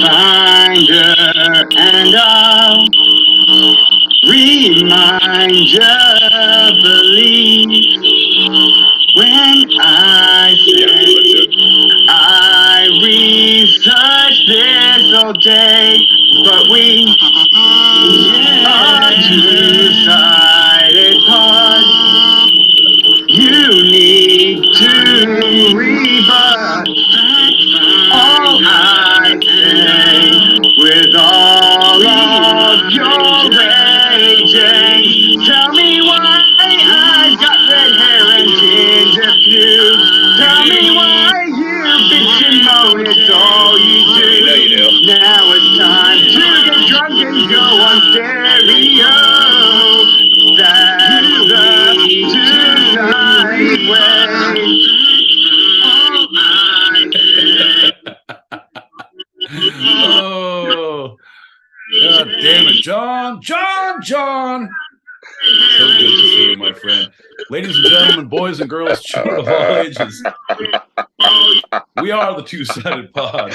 find her and I'll remind you, believe when I say I researched this all day, but we are two-sided parts. You need to rebut all I say with all of your raging. Tell me why I've got red hair and ginger pubes. Tell me why you bitch and moan, it's all you do. You do. Now it's time to get drunk and go on stereo. That's the two-sided way. Oh, God damn it, John. So good to see you, my friend. Ladies and gentlemen, boys and girls, children of all ages, we are the Two-Sided Pod.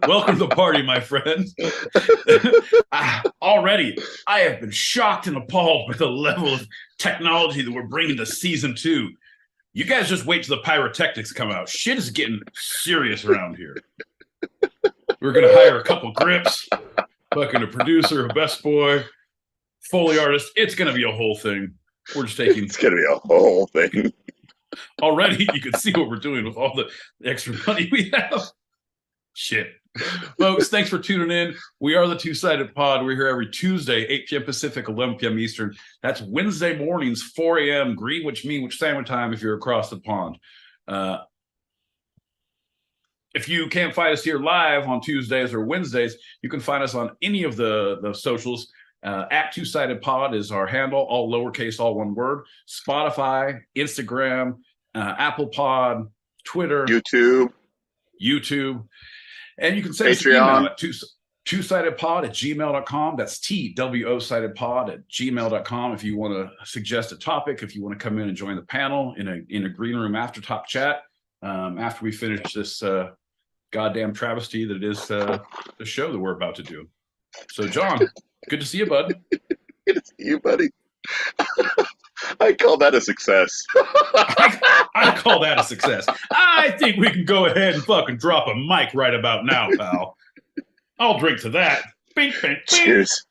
Welcome to the party, my friend. Already, I have been shocked and appalled by the level of technology that we're bringing to season 2. You guys just wait till the pyrotechnics come out. Shit is getting serious around here. We're going to hire a couple grips, fucking a producer, a best boy, Foley artist. It's going to be a whole thing. We're just taking... It's going to be a whole thing. Already, you can see what we're doing with all the extra money we have. Shit. Folks, thanks for tuning in. We are the Two-Sided Pod. We're here every Tuesday, 8 p.m. Pacific, 11 p.m. Eastern. That's Wednesday mornings, 4 a.m. Greenwich Standard Time if you're across the pond. If you can't find us here live on Tuesdays or Wednesdays, you can find us on any of the socials. At Two-Sided Pod is our handle, all lowercase, all one word. Spotify, Instagram, Apple Pod, Twitter, YouTube. And you can send us an email at twosidedpod@gmail.com. That's TWO-sidedpod@gmail.com if you want to suggest a topic, if you want to come in and join the panel in a green room after talk chat, after we finish this goddamn travesty that is the show that we're about to do. So, John, good to see you, bud. Good to see you, buddy. I call that a success. I call that a success. I think we can go ahead and fucking drop a mic right about now, pal. I'll drink to that. Bing, bing, bing. Cheers.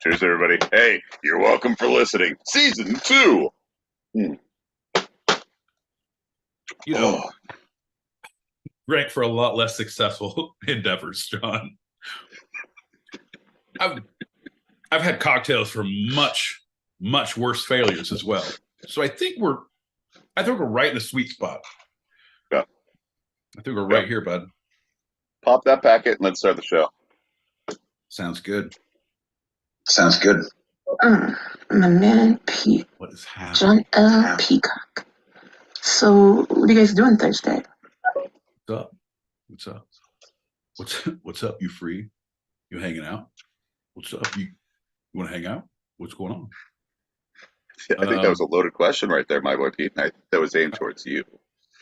Cheers, everybody. Hey, you're welcome for listening. Season 2. You know, rank for a lot less successful endeavors, John. I've had cocktails for much worse failures as well. So I think we're right in the sweet spot. Yeah. I think we're right here, bud. Pop that packet and let's start the show. Sounds good. My man Pete. What is happening? John L. Peacock. So what are you guys doing Thursday? What's up? You free? You hanging out? What's up? You want to hang out? What's going on? I think that was a loaded question right there, my boy Pete. And I think that was aimed towards you.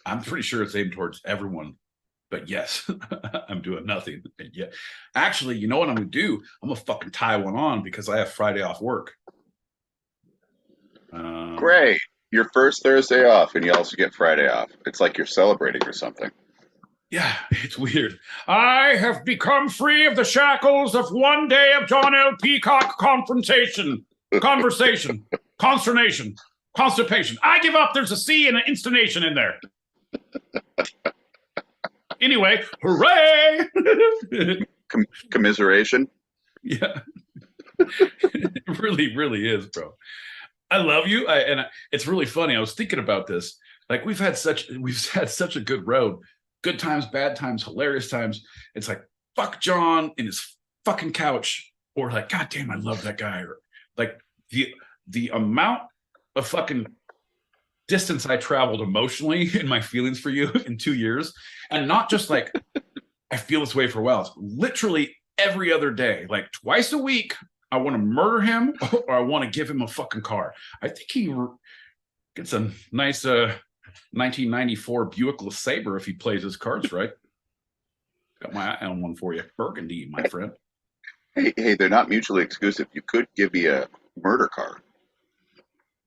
I'm pretty sure it's aimed towards everyone. But yes, I'm doing nothing. Yeah. Actually, you know what I'm going to do? I'm going to fucking tie one on because I have Friday off work. Great. Your first Thursday off, and you also get Friday off. It's like you're celebrating or something. Yeah, it's weird. I have become free of the shackles of one day of John L. Peacock consternation, constipation. I give up. There's a C and an instonation in there. Anyway, hooray! Commiseration? Yeah. It really is, bro. I love you. It's really funny. I was thinking about this. Like we've had such a good road. Good times, bad times, hilarious times. It's like, fuck John in his fucking couch. Or like, God damn, I love that guy. Or like the amount of fucking distance I traveled emotionally in my feelings for you in 2 years. And not just like, I feel this way for a while. It's literally every other day, like twice a week, I want to murder him or I want to give him a fucking car. I think Gets a nice 1994 Buick LeSabre if he plays his cards right. Got my eye on one for you. Burgundy, my friend. Hey, they're not mutually exclusive. You could give me a murder car.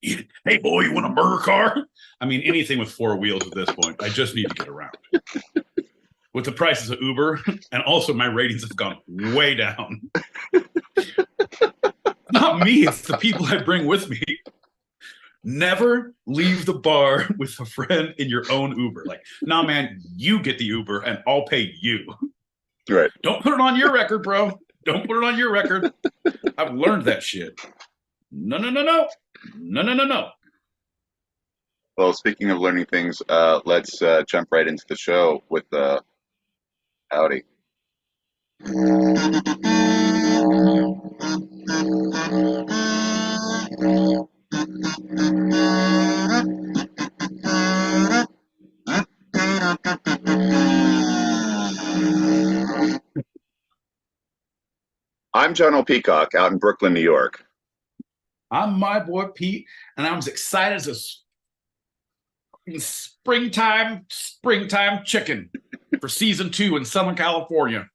Hey, boy, you want a murder car? I mean, anything with four wheels at this point. I just need to get around. With the prices of Uber, and also my ratings have gone way down. Not me, it's the people I bring with me. Never leave the bar with a friend in your own Uber. Like, nah, man, you get the Uber and I'll pay you. Right. Don't put it on your record, bro. Don't put it on your record. I've learned that shit. No. Well, speaking of learning things, let's jump right into the show with howdy. I'm John O'Peacock out in Brooklyn, New York. I'm my boy Pete, and I'm as excited as a springtime chicken for season 2 in Southern California.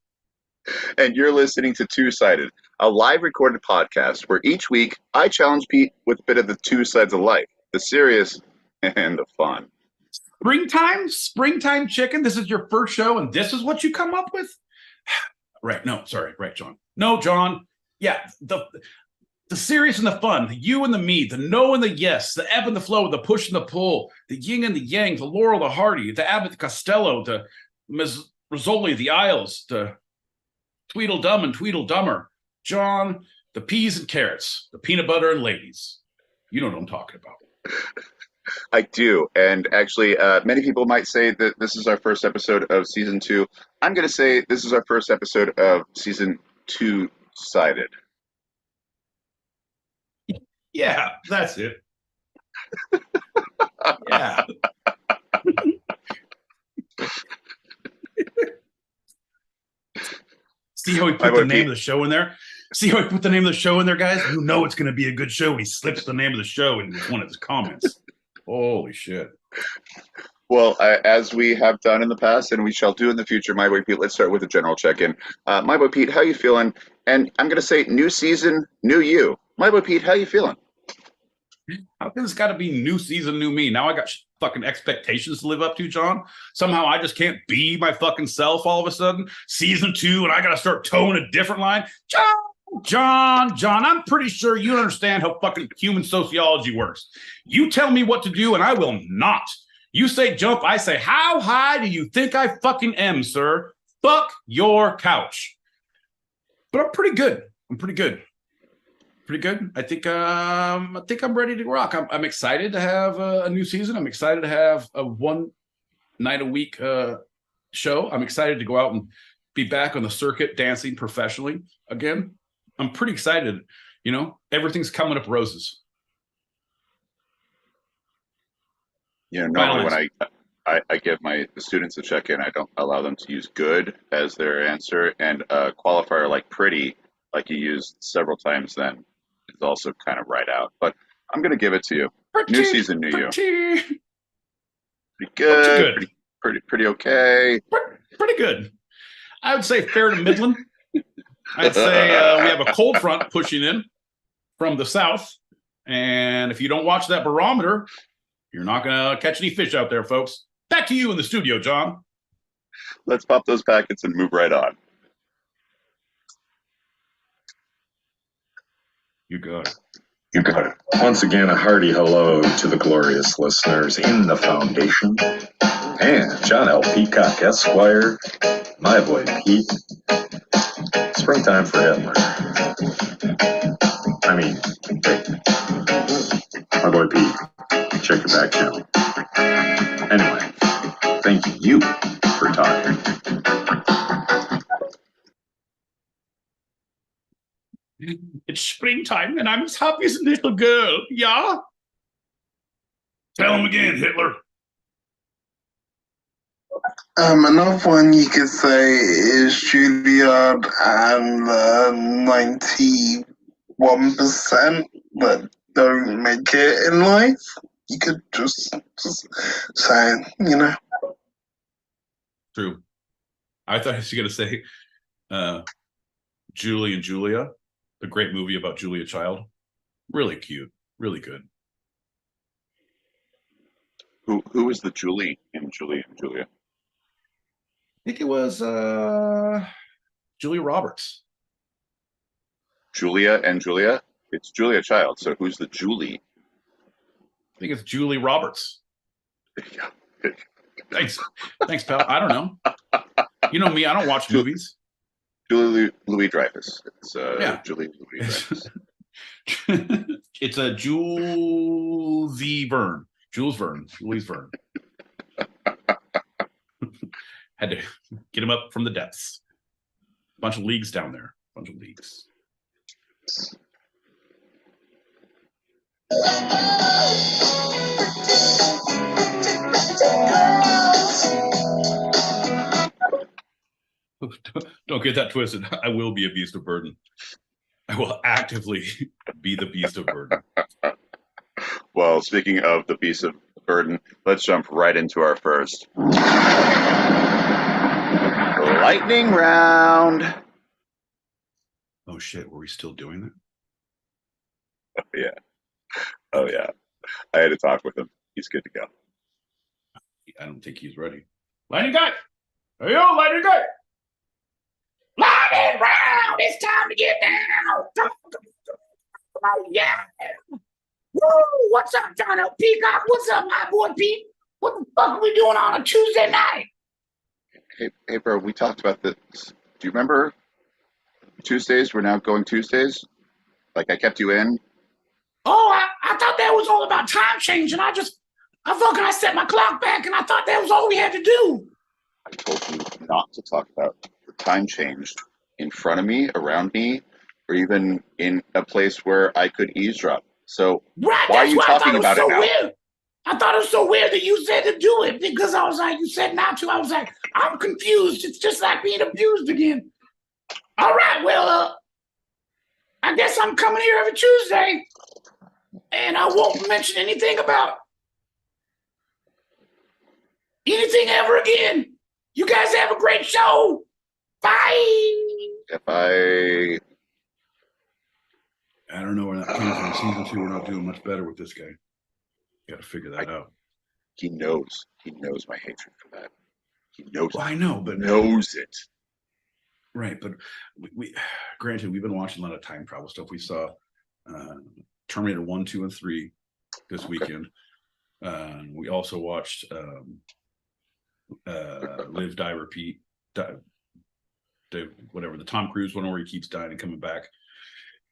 And you're listening to Two Sided, a live recorded podcast where each week I challenge Pete with a bit of the two sides of life, the serious and the fun. Springtime chicken. This is your first show, and this is what you come up with? Right. No, sorry. Right, John. No, John. Yeah, the serious and the fun, the you and the me, the no and the yes, the ebb and the flow, the push and the pull, the yin and the yang, the Laurel, the Hardy, the Abbott Costello, the Ms. Rizzoli, the Isles, the Tweedledum and Tweedledummer, John, the peas and carrots, the peanut butter and ladies. You know what I'm talking about. I do. And actually, many people might say that this is our first episode of season 2. I'm going to say this is our first episode of season 2-sided. Yeah, that's it. Yeah. See how he put the name of the show in there? See how he put the name of the show in there, guys? You know it's going to be a good show. He slips the name of the show in one of his comments. Holy shit. Well, as we have done in the past and we shall do in the future, my boy Pete, let's start with a general check-in. My boy Pete, how you feeling? And I'm going to say new season, new you. My boy Pete, how you feeling? How come it's got to be new season, new me? Now I got fucking expectations to live up to, John. Somehow I just can't be my fucking self all of a sudden. Season 2, and I got to start towing a different line. John, I'm pretty sure you understand how fucking human sociology works. You tell me what to do, and I will not. You say jump, I say, how high do you think I fucking am, sir? Fuck your couch. But I'm pretty good. Pretty good. I think I'm ready to rock. I'm excited to have a new season. I'm excited to have a one night a week show. I'm excited to go out and be back on the circuit dancing professionally again. I'm pretty excited. You know, everything's coming up roses. Yeah, normally when I give the students a check-in, I don't allow them to use good as their answer, and a qualifier like pretty, like you used several times then, is also kind of right out. But I'm going to give it to you. New season, new you. Pretty good. Pretty okay. Pretty good. I would say fair to middling. I'd say we have a cold front pushing in from the south. And if you don't watch that barometer, you're not going to catch any fish out there, folks. Back to you in the studio, John. Let's pop those packets and move right on. You got it. You got it. Once again, a hearty hello to the glorious listeners in the foundation. And John L. Peacock, Esquire, my boy Pete. Springtime for Hitler. I mean, hey, my boy Pete, check your back channel. Anyway, thank you for talking. It's springtime, and I'm as happy as a little girl. Yeah? Tell him again, Hitler. Another one you could say is Juilliard and 91% that don't make it in life. You could just say, you know. True. I thought he was going to say Julie and Julia, the great movie about Julia Child. Really cute. Really good. Who was the Julie in Julie and Julia? I think it was Julia Roberts. Julia and Julia? It's Julia Child. So who's the Julie? I think it's Julie Roberts. Yeah. Thanks, pal. I don't know. You know me. I don't watch movies. Julie Louis Dreyfus. It's Yeah. Julie Louis Dreyfus. It's a Jules Verne. Jules Verne. Had to get him up from the depths. A bunch of leagues down there. A bunch of leagues. Don't get that twisted. I will be a beast of burden. I will actively be the beast of burden. Well, speaking of the beast of burden, let's jump right into our first lightning round. Oh shit, were we still doing that? Oh yeah. I had to talk with him. He's good to go. I don't think he's ready. Lightning guy! Hey yo, lightning guy! Lightning round! It's time to get down! Oh yeah! Woo! What's up, John L. Peacock? What's up, my boy Pete? What the fuck are we doing on a Tuesday night? Hey, bro, we talked about this. Do you remember Tuesdays? We're now going Tuesdays? Like, I kept you in? Oh, I thought that was all about time change, and I set my clock back, and I thought that was all we had to do. I told you not to talk about the time change in front of me, around me, or even in a place where I could eavesdrop. So Right, why are you talking about it now? Weird. I thought it was so weird that you said to do it because I was like, you said not to. I was like, I'm confused. It's just like being abused again. All right, well, I guess I'm coming here every Tuesday, and I won't mention anything about anything ever again. You guys have a great show. Bye. I don't know where that came from. Season 2, we're not doing much better with this guy. Got to figure that out. He knows my hatred for that. He knows. Well, I know, but knows it. Right, but we granted, we've been watching a lot of time travel stuff. We saw Terminator 1, 2, and 3 this weekend. We also watched Live, Die, Repeat, whatever, the Tom Cruise one where he keeps dying and coming back.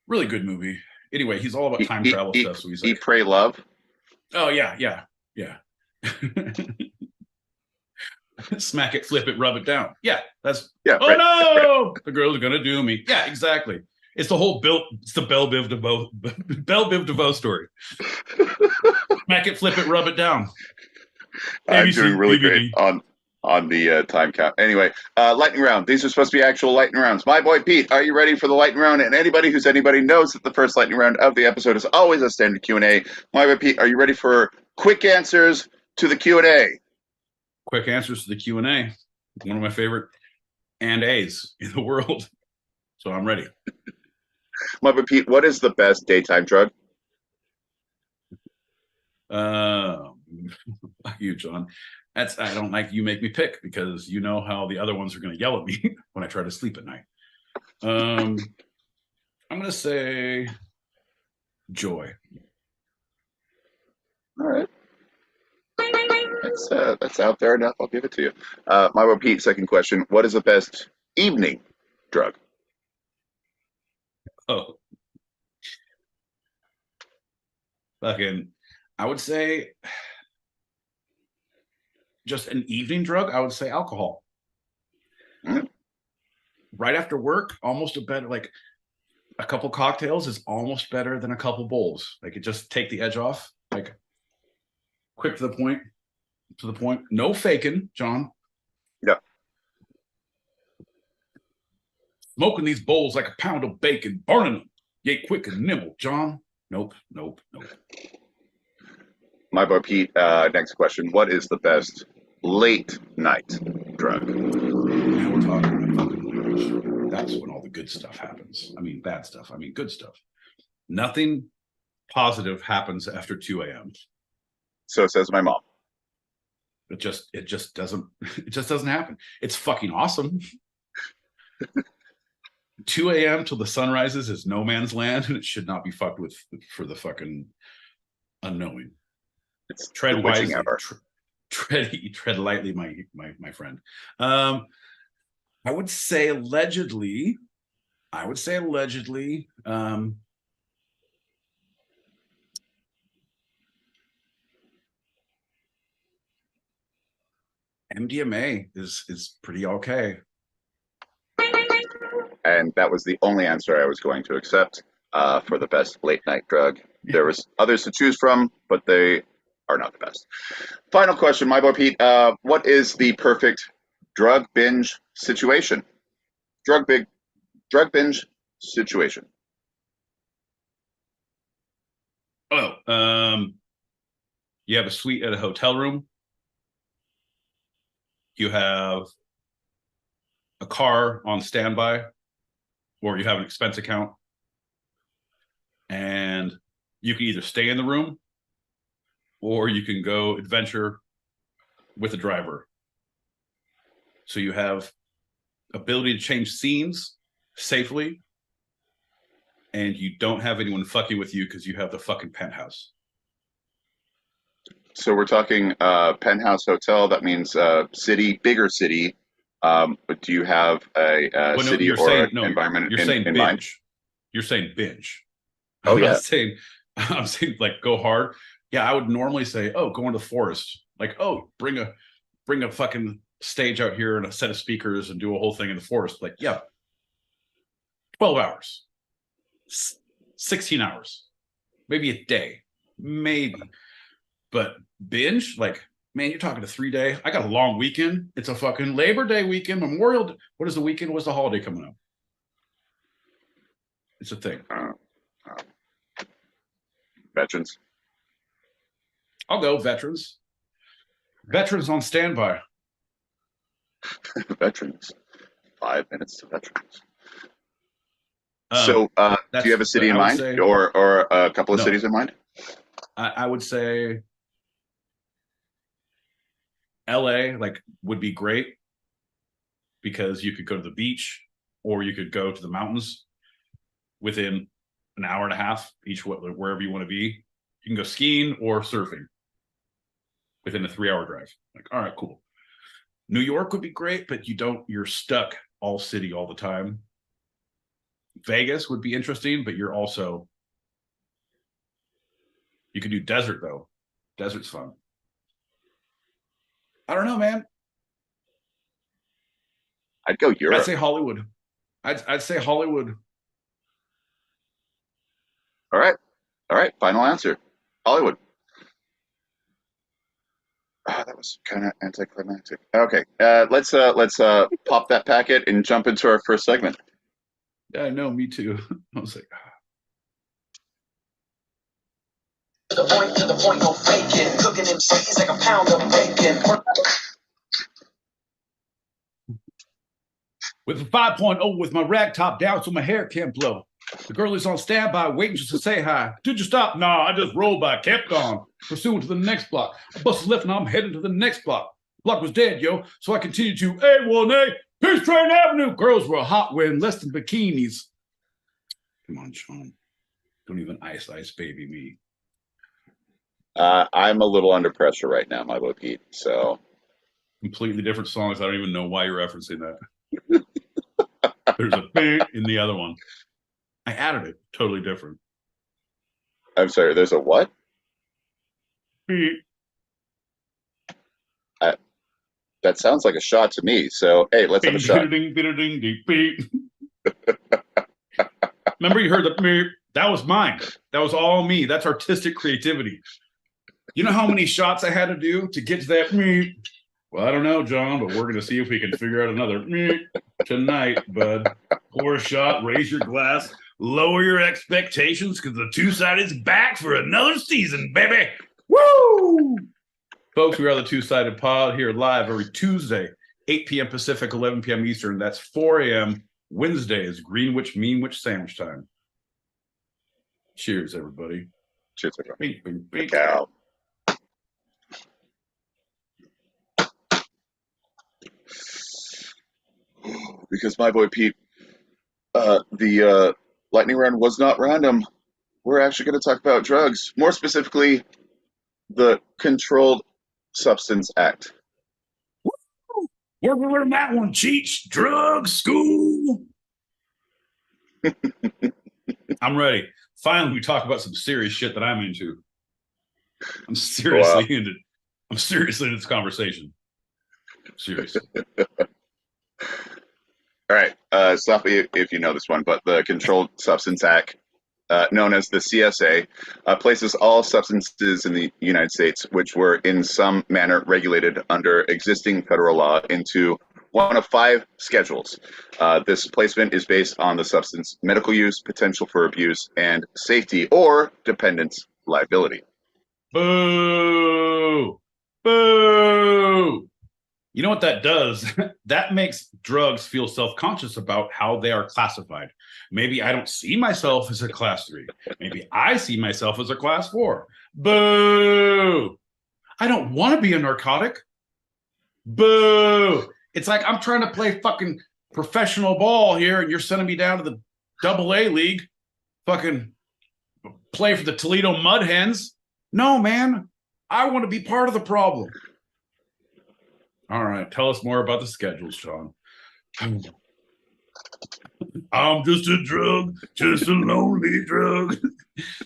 Really good movie. Anyway, he's all about time travel stuff. So he's like, Eat, Pray, Love. Oh yeah. Smack it, flip it, rub it down. Yeah, that's yeah. Oh right, no, right. The girl's gonna do me. Yeah, exactly. It's the whole it's the Belle Biv DeVoe story. Smack it, flip it, rub it down. I'm doing really great on the time count. Anyway, lightning round. These are supposed to be actual lightning rounds. My boy Pete, are you ready for the lightning round? And anybody knows that the first lightning round of the episode is always a standard Q&A. My boy Pete, are you ready for quick answers to the Q&A? Quick answers to the Q&A. One of my favorite A's in the world. So I'm ready. My boy Pete, what is the best daytime drug? You, John. I don't like you make me pick because you know how the other ones are going to yell at me when I try to sleep at night. I'm going to say joy. All right. That's out there enough. I'll give it to you. My boy Pete, second question. What is the best evening drug? Oh. Fucking, I would say just an evening drug, I would say alcohol. Right after work, almost a better, like a couple cocktails is almost better than a couple bowls. Like it just take the edge off. Like quick to the point. No faking, John. Yeah. Smoking these bowls like a pound of bacon, burning them. Yet quick and nimble, John. Nope. My boy Pete, next question. What is the best late night drug? Now we're talking about fucking language. That's when all the good stuff happens. I mean, bad stuff. I mean, good stuff. Nothing positive happens after 2 a.m. So says my mom. It just doesn't happen. It's fucking awesome. 2 a.m. till the sun rises is no man's land, and it should not be fucked with for the fucking unknowing. It's Tread the witching wisely. hour. Tread lightly, my friend. I would say allegedly. MDMA is pretty okay. And that was the only answer I was going to accept for the best late night drug. There was others to choose from, but they are not the best. Final question, my boy Pete. What is the perfect drug binge situation? Drug binge situation. Oh, you have a suite at a hotel room. You have a car on standby, or you have an expense account, and you can either stay in the room or you can go adventure with a driver. So you have ability to change scenes safely, and you don't have anyone fucking with you because you have the fucking penthouse. So we're talking penthouse hotel. That means city, bigger city. But do you have a city or an environment in mind? You're saying binge. Oh, I'm yeah. not saying, I'm saying like go hard. Yeah, I would normally say, oh, go into the forest. Like, oh, bring a fucking stage out here and a set of speakers and do a whole thing in the forest. Like, yeah, 12 hours, 16 hours, maybe a day, maybe. But binge, like, man, you're talking a 3-day. I got a long weekend. It's a fucking Labor Day weekend, Memorial Day. What is the weekend? What's the holiday coming up? It's a thing. Veterans. I'll go veterans. Veterans on standby. Veterans. 5 minutes to veterans. So, do you have a city in mind, or a couple of cities in mind? I would say LA would be great because you could go to the beach or you could go to the mountains within an hour and a half each, wherever you want to be. You can go skiing or surfing within a 3-hour drive. Like, all right, cool. New York would be great, but you're stuck all city all the time. Vegas would be interesting, but you could do desert though. Desert's fun. I don't know, man. I'd go Europe. I'd say Hollywood. I'd say Hollywood. All right. Final answer. Hollywood. That was kind of anticlimactic. Okay, let's pop that packet and jump into our first segment. Yeah, I know. Me too. I was like, To the point, no faking. Cooking them cheese like a pound of bacon. with a 5.0 with my rag top down so my hair can't blow. The girl is on standby, waiting just to say hi. Did you stop? Nah, I just rolled by, kept on, pursuing to the next block. I busted left and I'm heading to the next block. Block was dead, yo, so I continued to A1A, Peace Train Avenue. Girls were hot wearing less than bikinis. Come on, Sean. Don't even ice baby me. I'm a little under pressure right now, my boy Pete. So completely different songs. I don't even know why you're referencing that. There's a bang in the other one. I added it. Totally different. I'm sorry. There's a what? Beep. That sounds like a shot to me. So hey, let's have a shot. Remember, you heard the beep? That was mine. That was all me. That's artistic creativity. You know how many shots I had to do to get to that beep? Well, I don't know, John, but we're going to see if we can figure out another tonight, bud. Pour a shot, raise your glass, lower your expectations, because the two-sided's back for another season, baby. Woo! Folks, we are the Two-Sided Pod here live every Tuesday, 8 p.m. Pacific, 11 p.m. Eastern. That's 4 a.m. Wednesdays, Greenwich, Meanwich sandwich time. Cheers, everybody. Cheers, everyone. Bing, bing, bing. Cow. Because my boy Pete, the lightning round was not random. We're actually going to talk about drugs, more specifically, the Controlled Substance Act. Where we learn that one, Cheech? Drug school. I'm ready. Finally, we talk about some serious shit that I'm into. I'm seriously into this conversation. Seriously. All right, stop me if you know this one, but the Controlled Substance Act, known as the CSA, places all substances in the United States which were in some manner regulated under existing federal law into one of 5 schedules. This placement is based on the substance medical use, potential for abuse, and safety or dependence liability. Boo! Boo! You know what that does? That makes drugs feel self-conscious about how they are classified. Maybe I don't see myself as a class 3. Maybe I see myself as a class 4. Boo! I don't want to be a narcotic. Boo! It's like I'm trying to play fucking professional ball here and you're sending me down to the AA league. Fucking play for the Toledo Mud Hens. No, man. I want to be part of the problem. All right, tell us more about the schedules, Sean. I'm just a drug, just a lonely drug.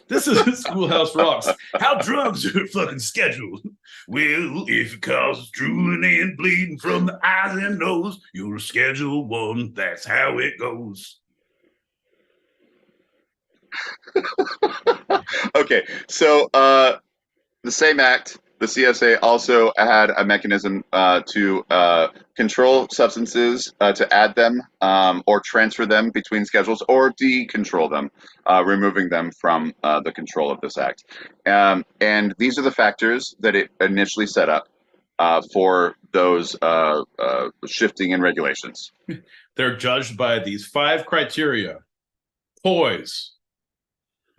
This is Schoolhouse Rocks. How drugs are fucking scheduled. Well, if it causes drooling and bleeding from the eyes and nose, you're Schedule 1. That's how it goes. Okay, so the same act, the CSA also had a mechanism to control substances, to add them or transfer them between schedules or decontrol them, removing them from the control of this act. And these are the factors that it initially set up for those shifting in regulations. They're judged by these 5 criteria: poise,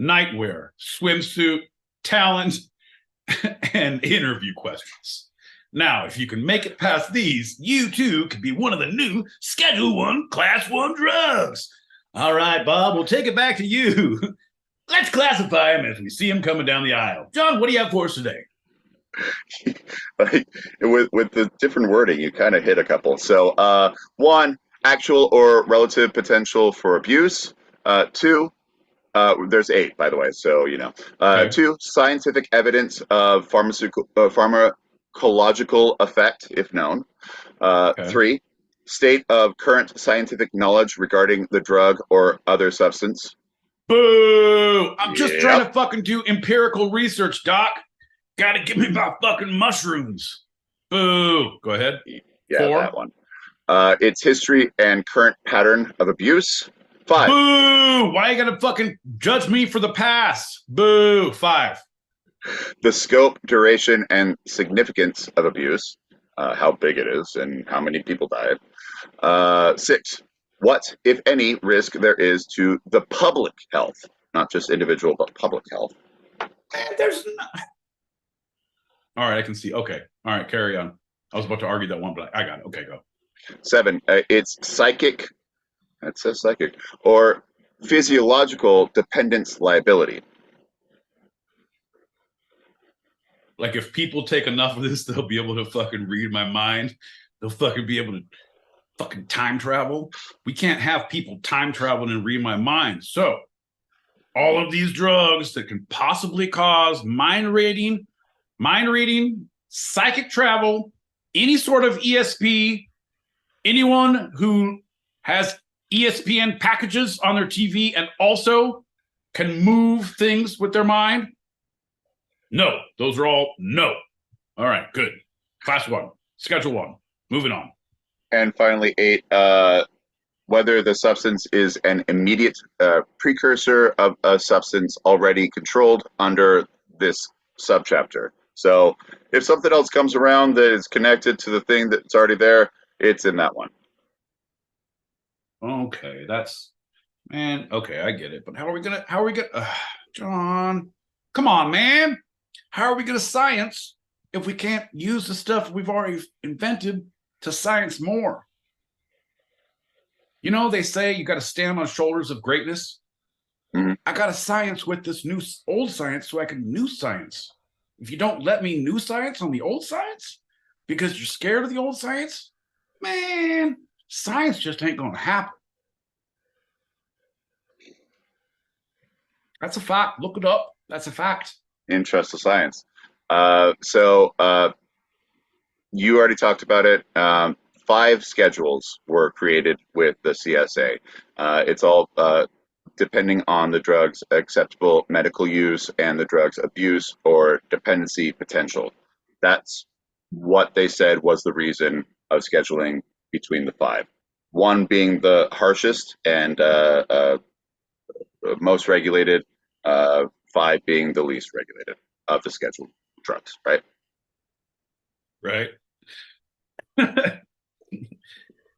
nightwear, swimsuit, talent, and interview questions. Now, if you can make it past these, you too could be one of the new Schedule 1 Class 1 drugs. All right, Bob, we'll take it back to you. Let's classify them as we see them coming down the aisle. John, what do you have for us today? Like, with the different wording, you kind of hit a couple. So, 1, actual or relative potential for abuse. 2, there's 8, by the way, so you know. Okay. 2, scientific evidence of pharmacological effect, if known. Okay. 3, state of current scientific knowledge regarding the drug or other substance. Boo! I'm just Yep. trying to fucking do empirical research, Doc. Gotta give me my fucking mushrooms. Boo! Go ahead. Yeah, 4. that one. Its history and current pattern of abuse. 5. Boo! Why you gotta fucking judge me for the past? Boo! 5. The scope, duration, and significance of abuse, how big it is, and how many people died. 6. What, if any, risk there is to the public health, not just individual, but public health. There's not. All right, I can see. Okay. All right, carry on. I was about to argue that one, but I got it. Okay, go. 7. It's psychic, that says psychic, or physiological dependence liability. Like, if people take enough of this, they'll be able to fucking read my mind. They'll fucking be able to fucking time travel. We can't have people time traveling and read my mind. So, all of these drugs that can possibly cause mind reading, psychic travel, any sort of ESP, anyone who has ESPN packages on their TV and also can move things with their mind. No, those are all no. All right, good. Class 1, Schedule 1. Moving on. And finally, 8, whether the substance is an immediate precursor of a substance already controlled under this subchapter. So if something else comes around that is connected to the thing that's already there, it's in that one. Okay, okay, I get it. But how are we gonna John, come on, man. How are we gonna science if we can't use the stuff we've already invented to science more? You know, they say you got to stand on shoulders of greatness. Mhm. I got to science with this new old science so I can new science. If you don't let me new science on the old science because you're scared of the old science, man, science just ain't going to happen. That's a fact. Look it up. That's a fact. Interest of science. You already talked about it. 5 schedules were created with the CSA. It's all depending on the drug's acceptable medical use and the drug's abuse or dependency potential. That's what they said was the reason of scheduling between the 5. 1 being the harshest and most regulated, 5 being the least regulated of the scheduled drugs, right? Right.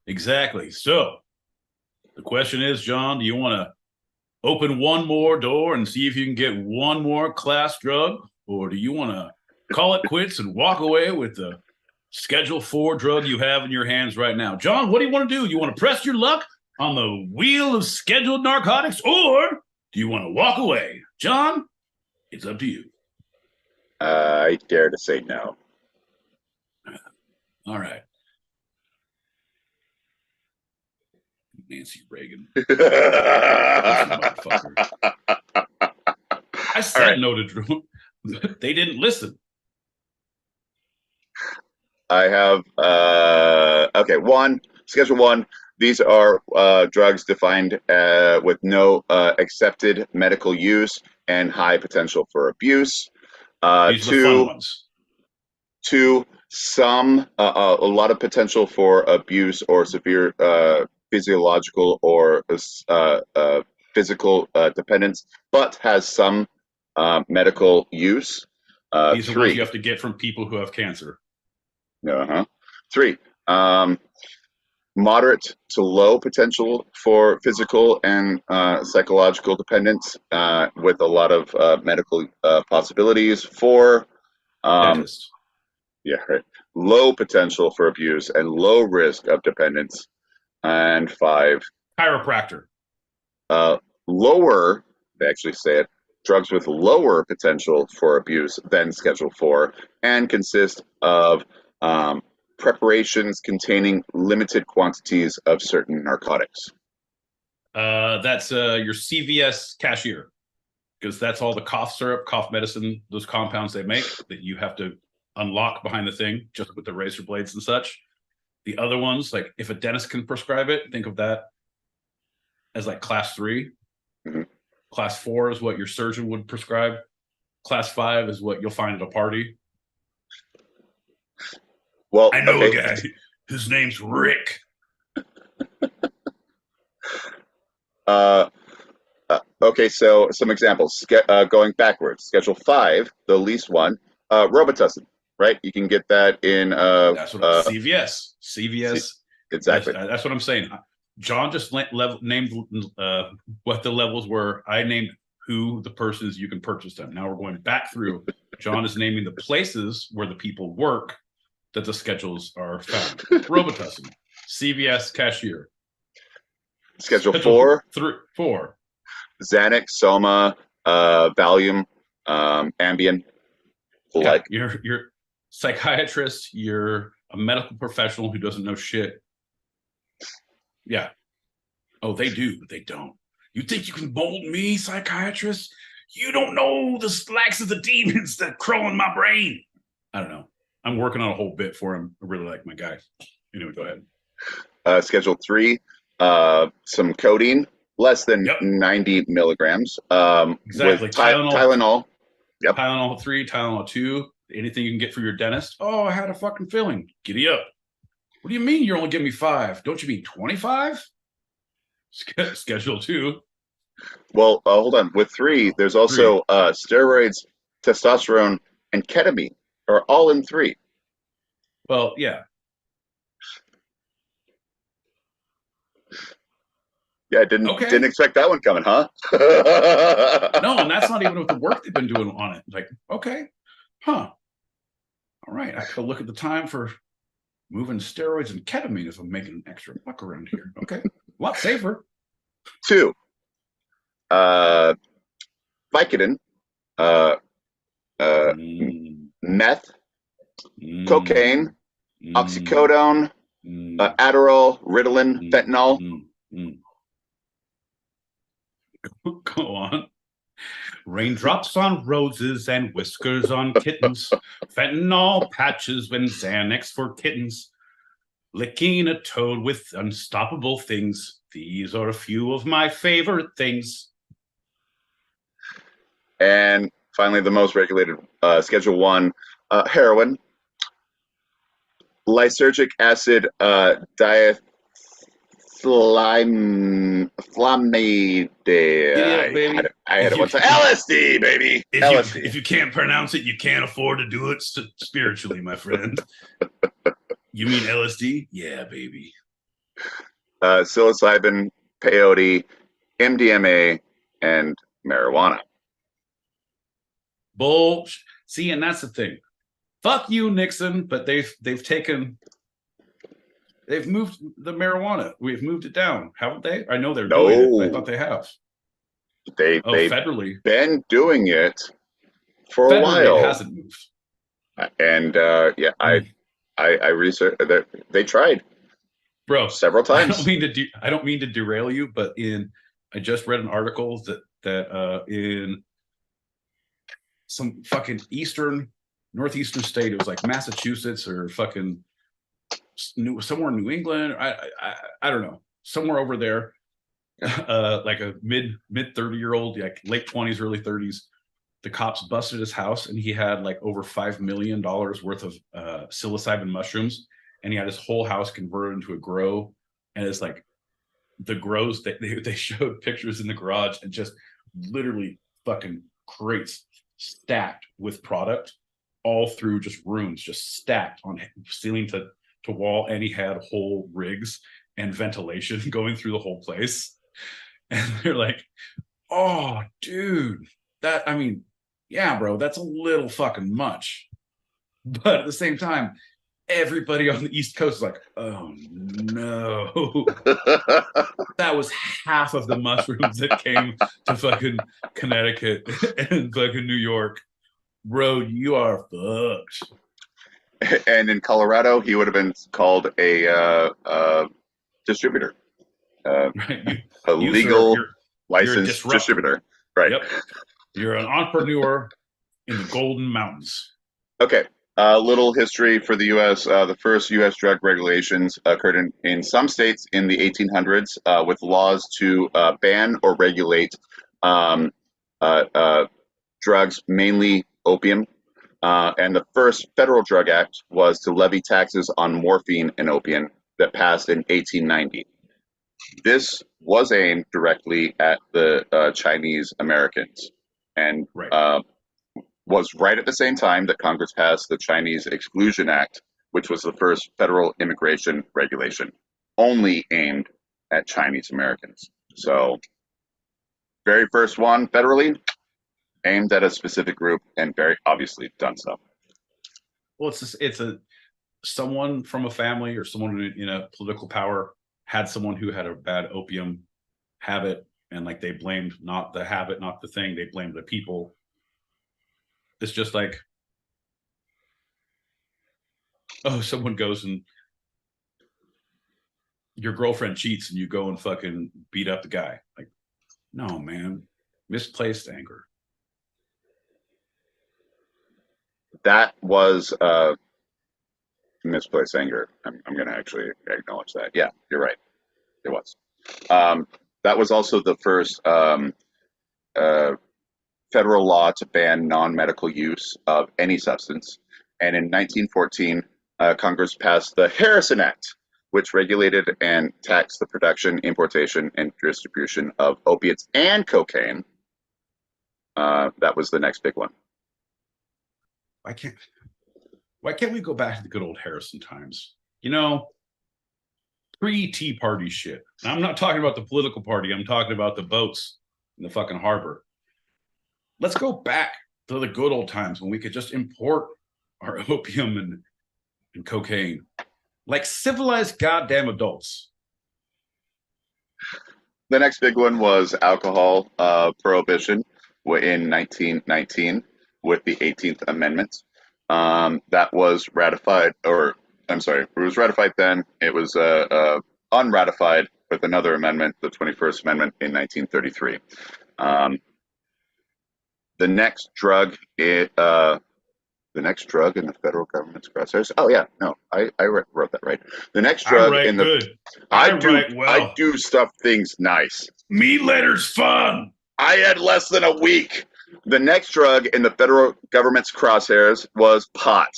Exactly. So the question is, John, do you want to open one more door and see if you can get one more class drug? Or do you want to call it quits and walk away with the Schedule 4 drug you have in your hands right now? John, what do you want to do? You want to press your luck on the wheel of scheduled narcotics, or do you want to walk away? John, it's up to you. I dare to say no. All right. Nancy Reagan. Motherfucker. I said no to Drew. They didn't listen. I have okay. 1, Schedule 1. These are drugs defined with no accepted medical use and high potential for abuse. These are the fun ones. 2, a lot of potential for abuse or severe physiological or physical dependence, but has some medical use. These are the ones you have to get from people who have cancer. 3, moderate to low potential for physical and psychological dependence with a lot of medical possibilities. 4, dentist. Yeah, right. Low potential for abuse and low risk of dependence. And 5, chiropractor. Lower, they actually say it, drugs with lower potential for abuse than Schedule 4 and consist of preparations containing limited quantities of certain narcotics. That's your CVS cashier, because that's all the cough syrup, cough medicine, those compounds they make that you have to unlock behind the thing just with the razor blades and such. The other ones, like if a dentist can prescribe it, think of that as like class 3. Mm-hmm. Class 4 is what your surgeon would prescribe. Class 5 is what you'll find at a party. Well, I know a guy. His name's Rick. Okay, so some examples. Going backwards. Schedule 5, the least one, Robitussin, right? You can get that in that's what CVS. Exactly. That's what I'm saying. John just named what the levels were. I named who the person is you can purchase them. Now we're going back through. John is naming the places where the people work that the schedules are found. Robitussin, CVS cashier. Schedule 4. 4. Xanax, Soma, Valium, Ambien. Yeah, you're psychiatrist. You're a medical professional who doesn't know shit. Yeah. Oh, they do, but they don't. You think you can mold me, psychiatrist? You don't know the slacks of the demons that crawl in my brain. I don't know. I'm working on a whole bit for him. I really like my guy. Anyway, go ahead. Schedule 3, some codeine, less than 90 milligrams. Exactly. With Tylenol. Yep. Tylenol 3, Tylenol 2, anything you can get for your dentist. Oh, I had a fucking feeling. Giddy up. What do you mean you're only giving me 5? Don't you mean 25? Schedule 2. Well, hold on. With 3, there's also steroids, testosterone, and ketamine are all in 3. Well, yeah. Yeah, I didn't expect that one coming, huh? No, and that's not even with the work they've been doing on it. Like, okay, huh. All right, I could look at the time for moving steroids and ketamine if I'm making an extra buck around here. Okay, a lot safer. 2, Vicodin, meth, cocaine, oxycodone, Adderall, Ritalin, fentanyl. Go on. Raindrops on roses and whiskers on kittens, fentanyl patches and Xanax for kittens, licking a toad with unstoppable things. These are a few of my favorite things. And finally, the most regulated, Schedule 1, heroin, lysergic acid diethylflamide. I had it once. LSD, baby. LSD. If you can't pronounce it, you can't afford to do it spiritually, my friend. You mean LSD? Yeah, baby. Psilocybin, peyote, MDMA, and marijuana. Bull. See, and that's the thing. Fuck you, Nixon. But they've moved the marijuana. We've moved it down, haven't they? I know they're doing it. I thought they have. They've federally been doing it for a while. It hasn't moved. And I researched. They tried, bro, several times. I don't mean to derail you, but I just read an article that in some fucking northeastern state, it was like Massachusetts or fucking somewhere in New England. I don't know, somewhere over there. Like a mid 30-year-old, like late 20s, early 30s. The cops busted his house, and he had like over $5 million worth of psilocybin mushrooms, and he had his whole house converted into a grow. And it's like the grows that they showed pictures in the garage, and just literally fucking crates stacked with product all through just rooms, just stacked on ceiling to wall. And he had whole rigs and ventilation going through the whole place. And they're like, oh, dude, yeah, bro, that's a little fucking much. But at the same time, everybody on the East Coast is like, oh no. That was half of the mushrooms that came to fucking Connecticut and fucking New York. Bro, you are fucked. And in Colorado, he would have been called a distributor. Right. A legal licensed distributor. Right. Yep. You're an entrepreneur in the Golden Mountains. Okay. A little history for the U.S. The first U.S. drug regulations occurred in some states in the 1800s with laws to ban or regulate drugs, mainly opium. And the first federal drug act was to levy taxes on morphine and opium that passed in 1890. This was aimed directly at the Chinese Americans, and was right at the same time that Congress passed the Chinese Exclusion Act, which was the first federal immigration regulation, only aimed at Chinese Americans. So, very first one federally, aimed at a specific group, and very obviously done so. Well, it's someone from a family or someone in a political power had someone who had a bad opium habit, and like they blamed not the habit, not the thing, they blamed the people. It's just like, oh, someone goes and your girlfriend cheats and you go and fucking beat up the guy. Like, no, man, misplaced anger. That was misplaced anger. I'm going to actually acknowledge that. Yeah, you're right. It was. That was also the first federal law to ban non-medical use of any substance. And in 1914, Congress passed the Harrison Act, which regulated and taxed the production, importation, and distribution of opiates and cocaine. That was the next big one. why can't we go back to the good old Harrison times? You know, pre-Tea Party shit. And I'm not talking about the political party. I'm talking about the boats in the fucking harbor. Let's go back to the good old times when we could just import our opium and cocaine like civilized goddamn adults. The next big one was alcohol prohibition in 1919 with the 18th Amendment. That was ratified, or I'm sorry, it was ratified then. It was unratified with another amendment, the 21st Amendment in 1933. The next drug the next drug in the federal government's crosshairs. Oh yeah, no, I wrote that right. The next drug in the good. I do stuff things nice. Me letter's fun. I had less than a week. The next drug in the federal government's crosshairs was pot.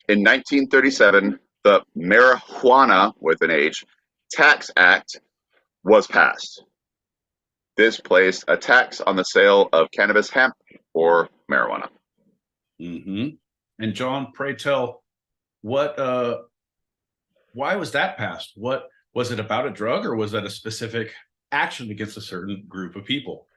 In 1937, the Marijuana with an H Tax Act was passed. This placed a tax on the sale of cannabis, hemp, or marijuana. Mm-hmm. And John, pray tell, what? Why was that passed? What was it about a drug, or was that a specific action against a certain group of people?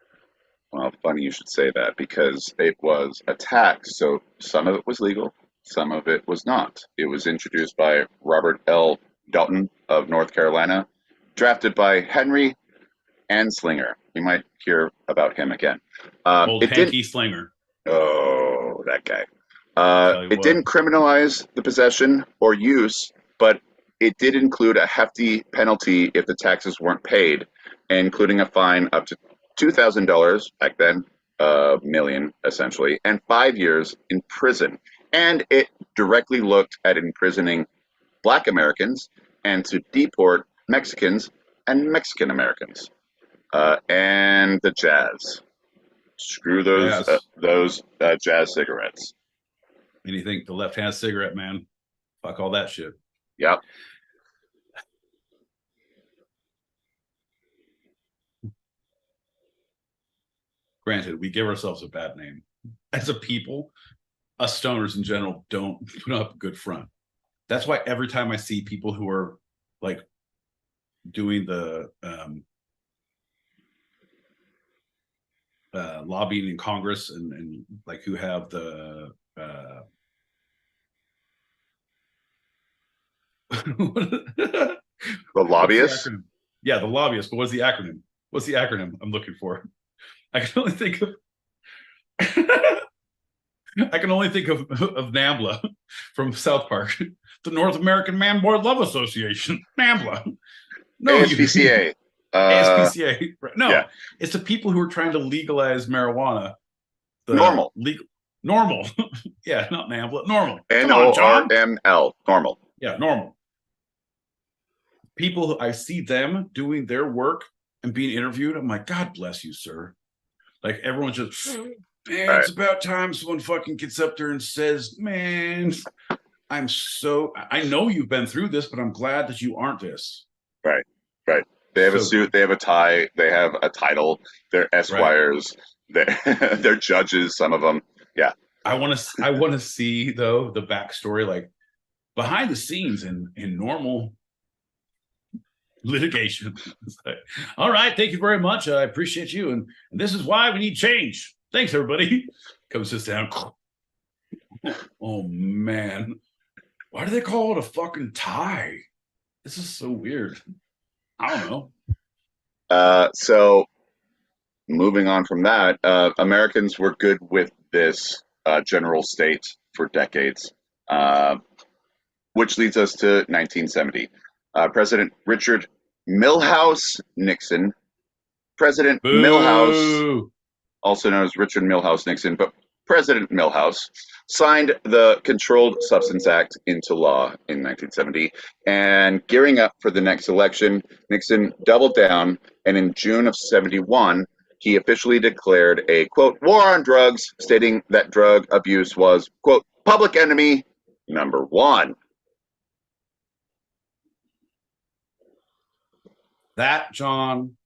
Well, funny you should say that, because it was a tax, so some of it was legal, some of it was not. It was introduced by Robert L. Dalton of North Carolina, drafted by Henry Anslinger. You might hear about him again. Old Hanky Slinger. Oh, that guy. It what. didn't criminalize the possession or use, but it did include a hefty penalty if the taxes weren't paid, including a fine up to $2,000 back then, million essentially, and 5 years in prison. And it directly looked at imprisoning Black Americans and to deport Mexicans and Mexican Americans. And the jazz. Screw those jazz cigarettes. Anything the left-hand cigarette, man. Fuck all that shit. Yep. Granted, we give ourselves a bad name. As a people, us stoners in general don't put up a good front. That's why every time I see people who are like doing the lobbying in Congress and like who have the the lobbyists? The yeah, the lobbyists. But what's the acronym? What's the acronym I'm looking for? I can only think of NAMBLA from South Park, the North American Man Board Love Association. NAMBLA. No, ASPCA. ASPCA. No, yeah. It's the people who are trying to legalize marijuana. Normal. Normal. Yeah, not NAMBLA. Normal. NORML. Normal. Yeah, normal. People, I see them doing their work and being interviewed. I'm like, God bless you, sir. Like everyone's just, man, it's about time someone fucking gets up there and says, man, I know you've been through this, but I'm glad that you aren't this. Right. They have a suit, they have a tie, they have a title, they're esquires, they're judges, some of them. Yeah. I want to see though the backstory, like behind the scenes in normal litigation. Like, all right, thank you very much. I appreciate you, and this is why we need change. Thanks, everybody. Comes this down. Oh man, why do they call it a fucking tie? This is so weird. I don't know. So moving on from that, Americans were good with this general state for decades, which leads us to 1970. President Richard Milhouse Nixon, President Boo. Milhouse, also known as Richard Milhouse Nixon, but President Milhouse signed the Controlled Substance Act into law in 1970, and gearing up for the next election, Nixon doubled down, and in June of 71, he officially declared a, quote, war on drugs, stating that drug abuse was, quote, public enemy number one. That, John,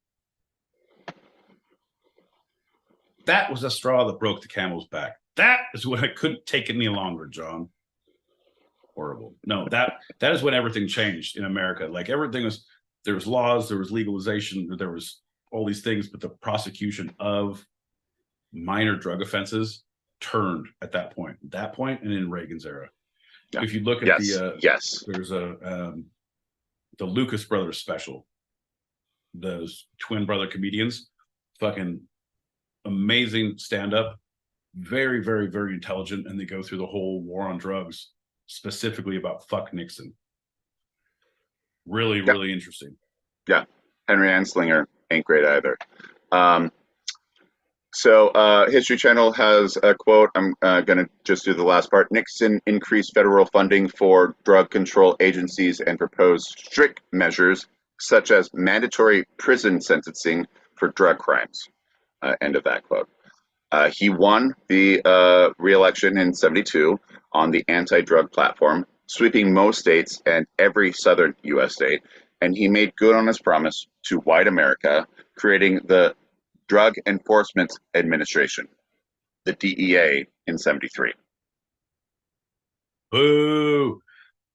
that was a straw that broke the camel's back. That is when I couldn't take it any longer, John. Horrible. No, that is when everything changed in America. Like everything was, there was laws, there was legalization, there was all these things, but the prosecution of minor drug offenses turned at that point. And in Reagan's era. Yeah. If you look at yes, there's the Lucas Brothers special, those twin brother comedians, fucking amazing stand-up, very, very, very intelligent, and they go through the whole war on drugs, specifically about fuck Nixon. Really, really interesting. Yeah, Henry Anslinger ain't great either. So History Channel has a quote. I'm going to just do the last part. Nixon increased federal funding for drug control agencies and proposed strict measures such as mandatory prison sentencing for drug crimes. End of that quote. He won the re-election in 1972 on the anti-drug platform, sweeping most states and every southern U.S. state, and he made good on his promise to white America, creating the Drug Enforcement Administration, the DEA, in 1973. Boo!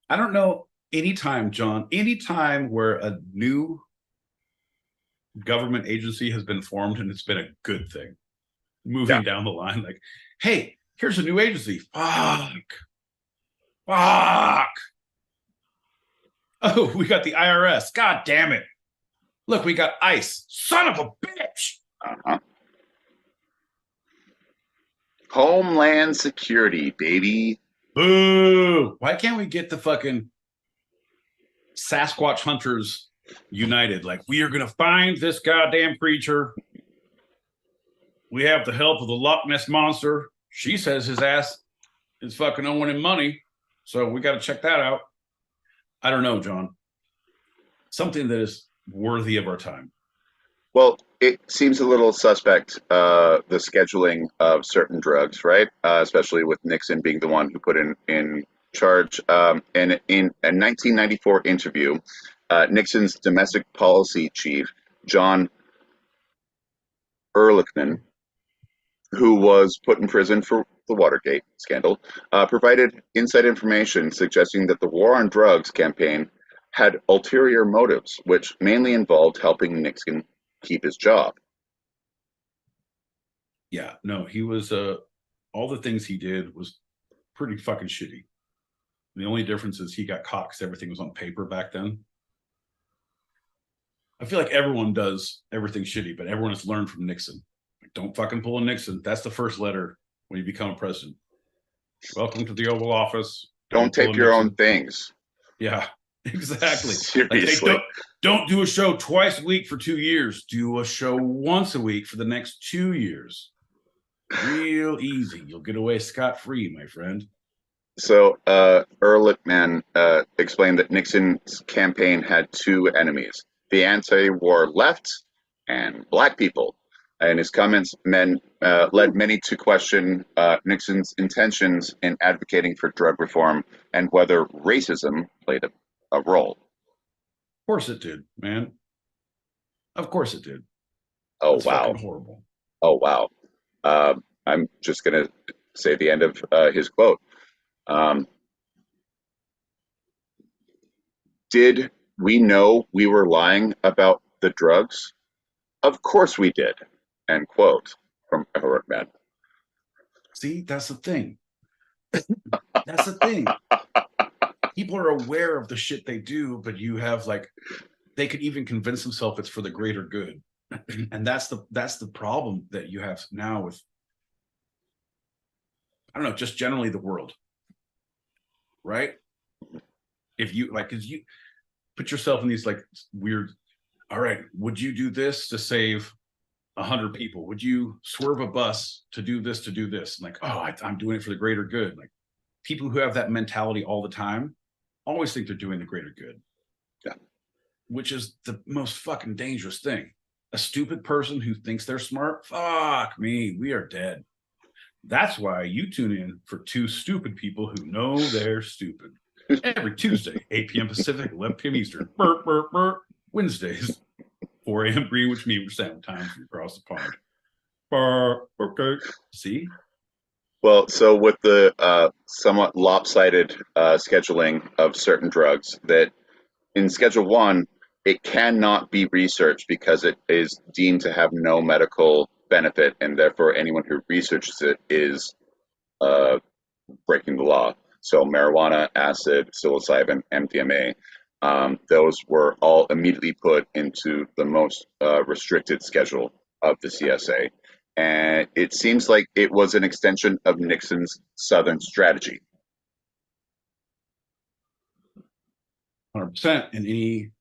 I don't know anytime, John, anytime where a new government agency has been formed and it's been a good thing. Moving down the line, like, hey, here's a new agency. Fuck. Oh, we got the IRS. God damn it. Look, we got ICE. Son of a bitch. Homeland Security, baby. Boo! Why can't we get the fucking Sasquatch hunters united? Like, we are gonna find this goddamn creature. We have the help of the Loch Ness Monster. She says his ass is fucking owing money, so we got to check that out. I don't know, John. Something that is worthy of our time. Well, it seems a little suspect, the scheduling of certain drugs, right? Especially with Nixon being the one who put in charge. And in a 1994 interview, Nixon's domestic policy chief, John Ehrlichman, who was put in prison for the Watergate scandal, provided inside information suggesting that the war on drugs campaign had ulterior motives, which mainly involved helping Nixon keep his job. Yeah, no, he was all the things he did was pretty fucking shitty. The only difference is he got caught because everything was on paper back then. I feel like everyone does everything shitty, but everyone has learned from Nixon. Like, don't fucking pull a Nixon. That's the first letter when you become a president. Welcome to the Oval Office. Don't tape your own things. Yeah, exactly. Seriously. Like, don't do a show twice a week for 2 years. Do a show once a week for the next 2 years. Real easy. You'll get away scot-free, my friend. So Ehrlichman explained that Nixon's campaign had two enemies, the anti-war left and black people. And his comments led many to question Nixon's intentions in advocating for drug reform and whether racism played a role. Of course it did, man. Of course it did. Oh, That's wow. fucking horrible. Oh, wow. I'm just going to say the end of his quote. Did we know we were lying about the drugs? Of course we did. End quote from Ehrlichman. See, that's the thing. That's the thing. People are aware of the shit they do, but you have like, they could even convince themselves it's for the greater good. And that's the problem that you have now with, I don't know, just generally the world. Right? If you like, cause you put yourself in these like weird, all right, would you do this to save 100 people? Would you swerve a bus to do this, like, oh, I'm doing it for the greater good. Like, people who have that mentality all the time always think they're doing the greater good. Yeah. Which is the most fucking dangerous thing. A stupid person who thinks they're smart, fuck me, we are dead. That's why you tune in for two stupid people who know they're stupid. Every Tuesday, 8 p.m. Pacific, 11 p.m. Eastern. Burp, burp, burp. Wednesdays, 4 a.m. Greenwich Mean Standard Time from across the pond. Okay. See? Well, so with the somewhat lopsided scheduling of certain drugs, that in Schedule 1, it cannot be researched because it is deemed to have no medical benefit, and therefore anyone who researches it is uh, breaking the law. So marijuana, acid, psilocybin, MDMA, those were all immediately put into the most restricted schedule of the CSA. And it seems like it was an extension of Nixon's Southern strategy. 100%. And any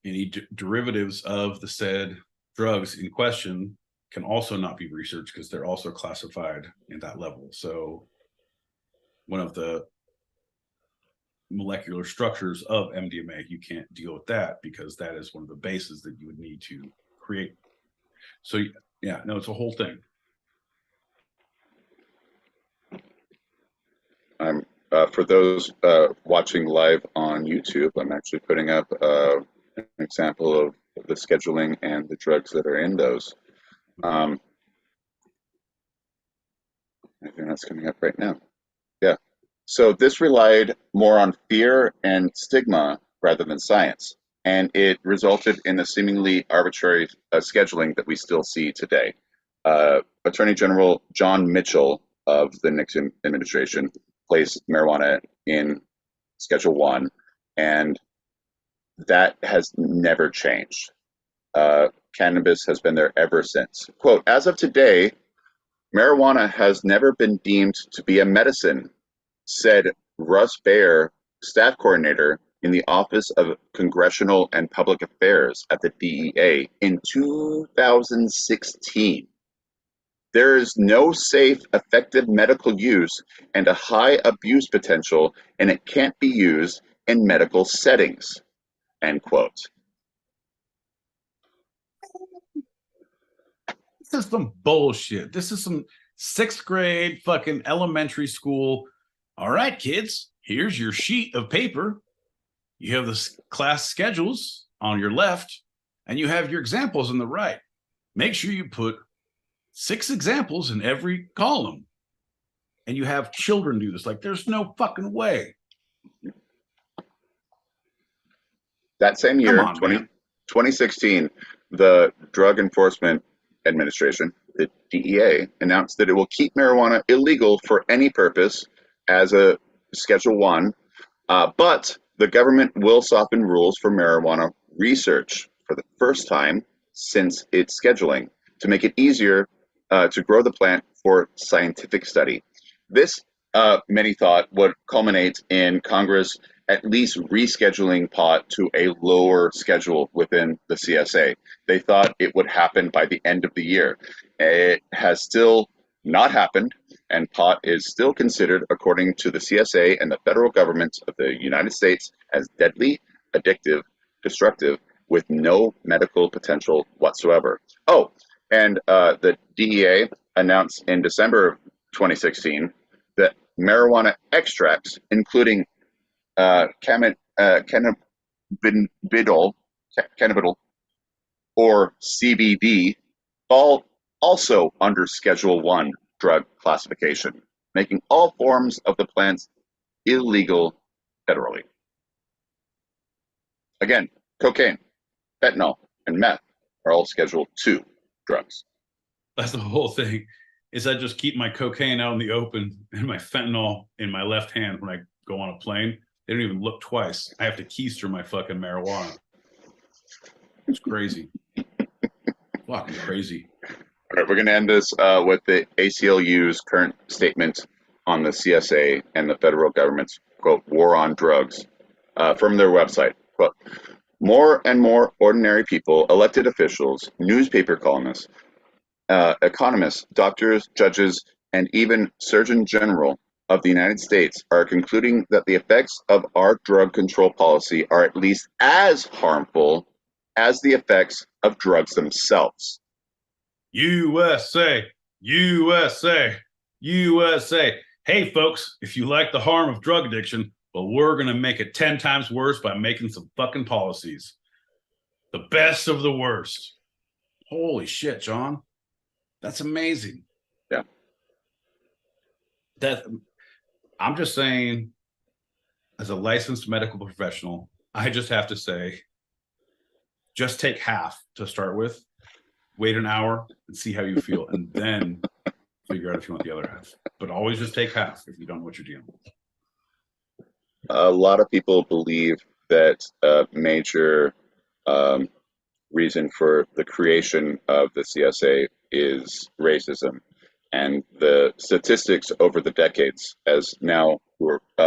derivatives of the said drugs in question can also not be researched because they're also classified in that level. So one of the molecular structures of MDMA, you can't deal with that because that is one of the bases that you would need to create. So yeah, no, it's a whole thing. For those watching live on YouTube, I'm actually putting up an example of the scheduling and the drugs that are in those. I think that's coming up right now. Yeah. So this relied more on fear and stigma rather than science, and it resulted in the seemingly arbitrary scheduling that we still see today. Attorney General John Mitchell of the Nixon administration placed marijuana in Schedule 1, and that has never changed. Cannabis has been there ever since. Quote, as of today, marijuana has never been deemed to be a medicine, said Russ Baer, staff coordinator in the Office of Congressional and Public Affairs at the DEA in 2016. There is no safe, effective medical use and a high abuse potential, and it can't be used in medical settings, end quote. This is some bullshit. This is some 6th grade fucking elementary school. All right, kids, here's your sheet of paper. You have the class schedules on your left, and you have your examples on the right. Make sure you put 6 examples in every column. And you have children do this. Like, there's no fucking way. That same year, 2016, the Drug Enforcement Administration, the DEA, announced that it will keep marijuana illegal for any purpose as a Schedule 1, but the government will soften rules for marijuana research for the first time since its scheduling to make it easier to grow the plant for scientific study. This, many thought, would culminate in Congress at least rescheduling pot to a lower schedule within the CSA. They thought it would happen by the end of the year. It has still not happened, and pot is still considered, according to the CSA and the federal government of the United States, as deadly, addictive, destructive, with no medical potential whatsoever. Oh, and the DEA announced in December of 2016 that marijuana extracts, including cannabidiol, or CBD, fall also under Schedule 1 drug classification, making all forms of the plants illegal federally. Again, cocaine, fentanyl, and meth are all Schedule 2 drugs. That's the whole thing. Is I just keep my cocaine out in the open and my fentanyl in my left hand when I go on a plane. They don't even look twice. I have to keister my fucking marijuana. It's crazy. Fucking crazy. All right, we're going to end this with the ACLU's current statement on the CSA and the federal government's, quote, war on drugs from their website. Quote, more and more ordinary people, elected officials, newspaper columnists, economists, doctors, judges, and even Surgeon General of the United States are concluding that the effects of our drug control policy are at least as harmful as the effects of drugs themselves. USA, USA, USA. Hey, folks, if you like the harm of drug addiction, well, we're going to make it 10 times worse by making some fucking policies. The best of the worst. Holy shit, John. That's amazing. Yeah. that I'm just saying, as a licensed medical professional, I just have to say, just take half to start with, wait an hour and see how you feel, and then figure out if you want the other half. But always just take half if you don't know what you're dealing with. A lot of people believe that a major reason for the creation of the CSA is racism. And the statistics over the decades, as now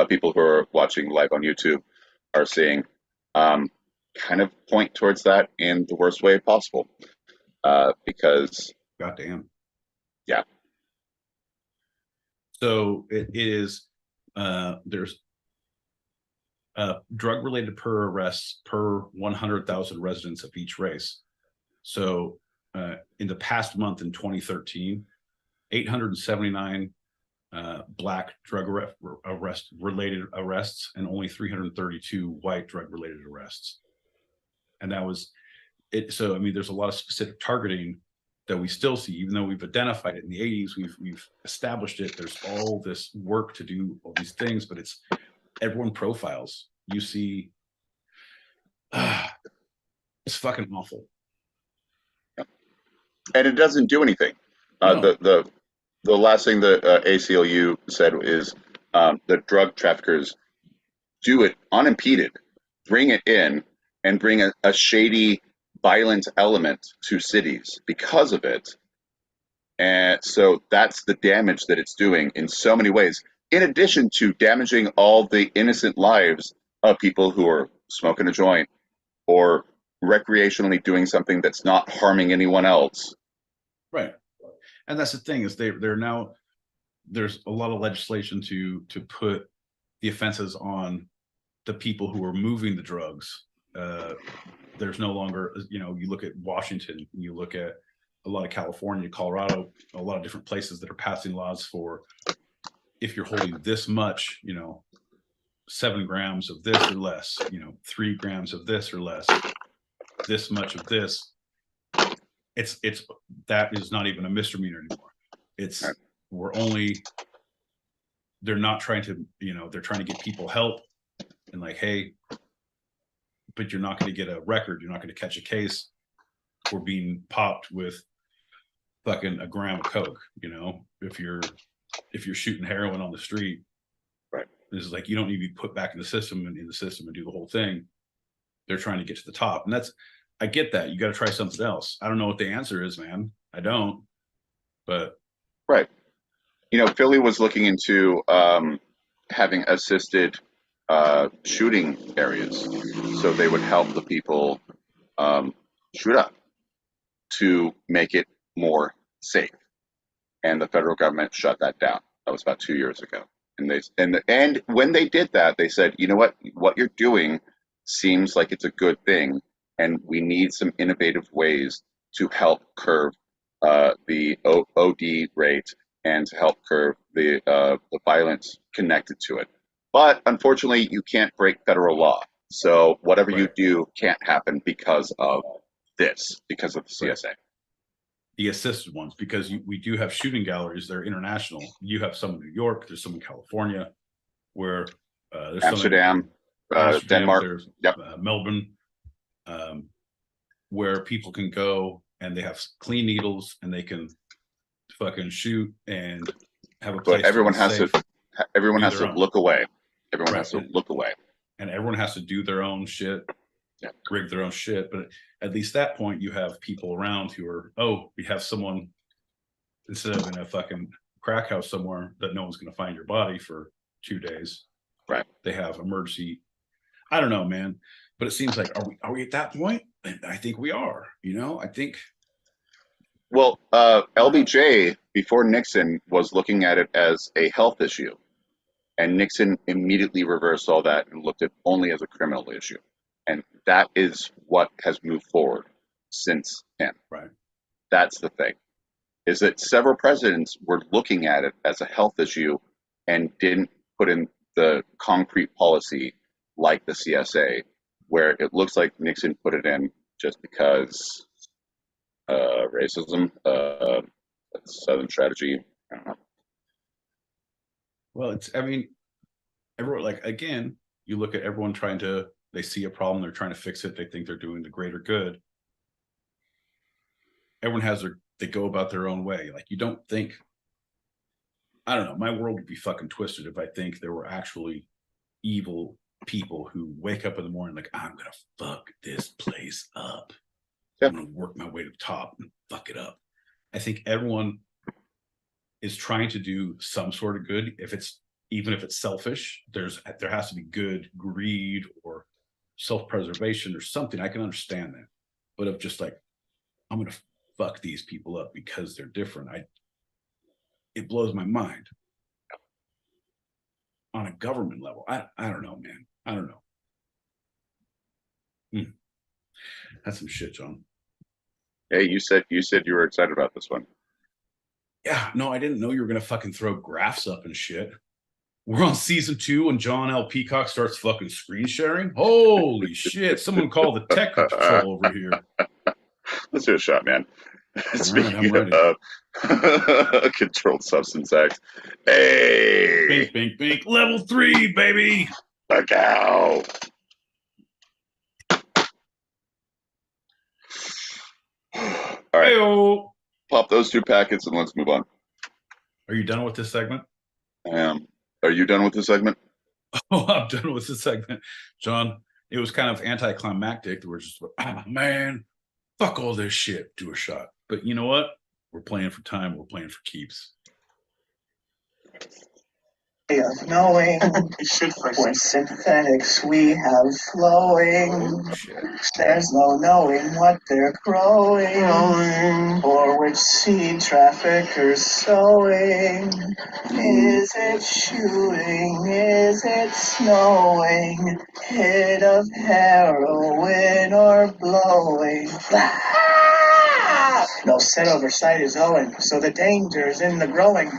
people who are watching live on YouTube are seeing, kind of point towards that in the worst way possible. Because, goddamn, yeah. So it is. There's drug-related per arrests per 100,000 residents of each race. So in the past month in 2013, 879 black drug related arrests and only 332 white drug related arrests. And that was it. So I mean, there's a lot of specific targeting that we still see, even though we've identified it in the 80s, we've established it. There's all this work to do all these things, but it's everyone profiles. You see, it's fucking awful. And it doesn't do anything. No. The last thing the ACLU said is the drug traffickers do it unimpeded, bring it in, and bring a shady, violent element to cities because of it. And so that's the damage that it's doing in so many ways, in addition to damaging all the innocent lives of people who are smoking a joint or recreationally doing something that's not harming anyone else. Right. And that's the thing is they're now, there's a lot of legislation to put the offenses on the people who are moving the drugs. There's no longer, you look at Washington, you look at a lot of California, Colorado, a lot of different places that are passing laws for if you're holding this much, 7 grams of this or less, 3 grams of this or less, this much of this. It's that is not even a misdemeanor anymore. It's they're not trying to, they're trying to get people help and like, hey, but you're not going to get a record. You're not going to catch a case for being popped with fucking a gram of coke. If you're shooting heroin on the street, right? This is like, you don't need to be put back in the system and do the whole thing. They're trying to get to the top, and I get that. You got to try something else. I don't know what the answer is, man. I don't. But right. Philly was looking into having assisted shooting areas, so they would help the people shoot up to make it more safe. And the federal government shut that down. That was about 2 years ago. And when they did that, they said, you know what you're doing seems like it's a good thing, and we need some innovative ways to help curb the OD rate and to help curb the violence connected to it. But unfortunately, you can't break federal law. So whatever you do can't happen because of the CSA. Right. The assisted ones, because we do have shooting galleries. They're international. You have some in New York. There's some in California, where there's Amsterdam, Denmark, there's yep. Melbourne, where people can go and they have clean needles and they can fucking shoot and have a place. But everyone has to look away. Everyone has to look away, and everyone has to do their own shit. Yeah. Rig their own shit, but at least that point you have people around who are, we have someone instead of in a fucking crack house somewhere that no one's going to find your body for 2 days. Right. They have emergency. I don't know, man, but it seems like are we at that point? I think we are. I think. Well, LBJ before Nixon was looking at it as a health issue, and Nixon immediately reversed all that and looked at only as a criminal issue. And that is what has moved forward since then. Right. That's the thing, is that several presidents were looking at it as a health issue and didn't put in the concrete policy like the CSA, where it looks like Nixon put it in just because racism, Southern strategy. I don't know. Well, I mean, everyone, like, again, you look at everyone they see a problem, they're trying to fix it, they think they're doing the greater good. Everyone they go about their own way. Like, you don't think, I don't know, my world would be fucking twisted if I think there were actually evil people who wake up in the morning like, I'm gonna fuck this place up. I'm gonna work my way to the top and fuck it up. I think everyone is trying to do some sort of good. Even if it's selfish, there has to be good greed or self-preservation or something. I can understand that. But of just like, I'm gonna fuck these people up because they're different, it blows my mind. On a government level, I don't know, man. I don't know. That's some shit, John. Hey, you said you were excited about this one. Yeah, no, I didn't know you were gonna fucking throw graphs up and shit. We're on season 2 and John L. Peacock starts fucking screen sharing. Holy shit! Someone call the tech patrol over here. Let's do a shot, man. Speaking of Controlled Substance Act, hey, bink, bink, bink, level 3, baby. Look out! All right, Hey-o. Pop those 2 packets and let's move on. Are you done with this segment? I am. Are you done with this segment? Oh, I'm done with this segment, John. It was kind of anticlimactic. We're just, man, fuck all this shit. Do a shot. But you know what? We're playing for time. We're playing for keeps. Of knowing what synthetics we have flowing. Oh, shit. There's no knowing what they're growing or which seed traffickers sowing. Is it shooting? Is it snowing? Hit of heroin or blowing? No set oversight is owing, so the danger's in the growing.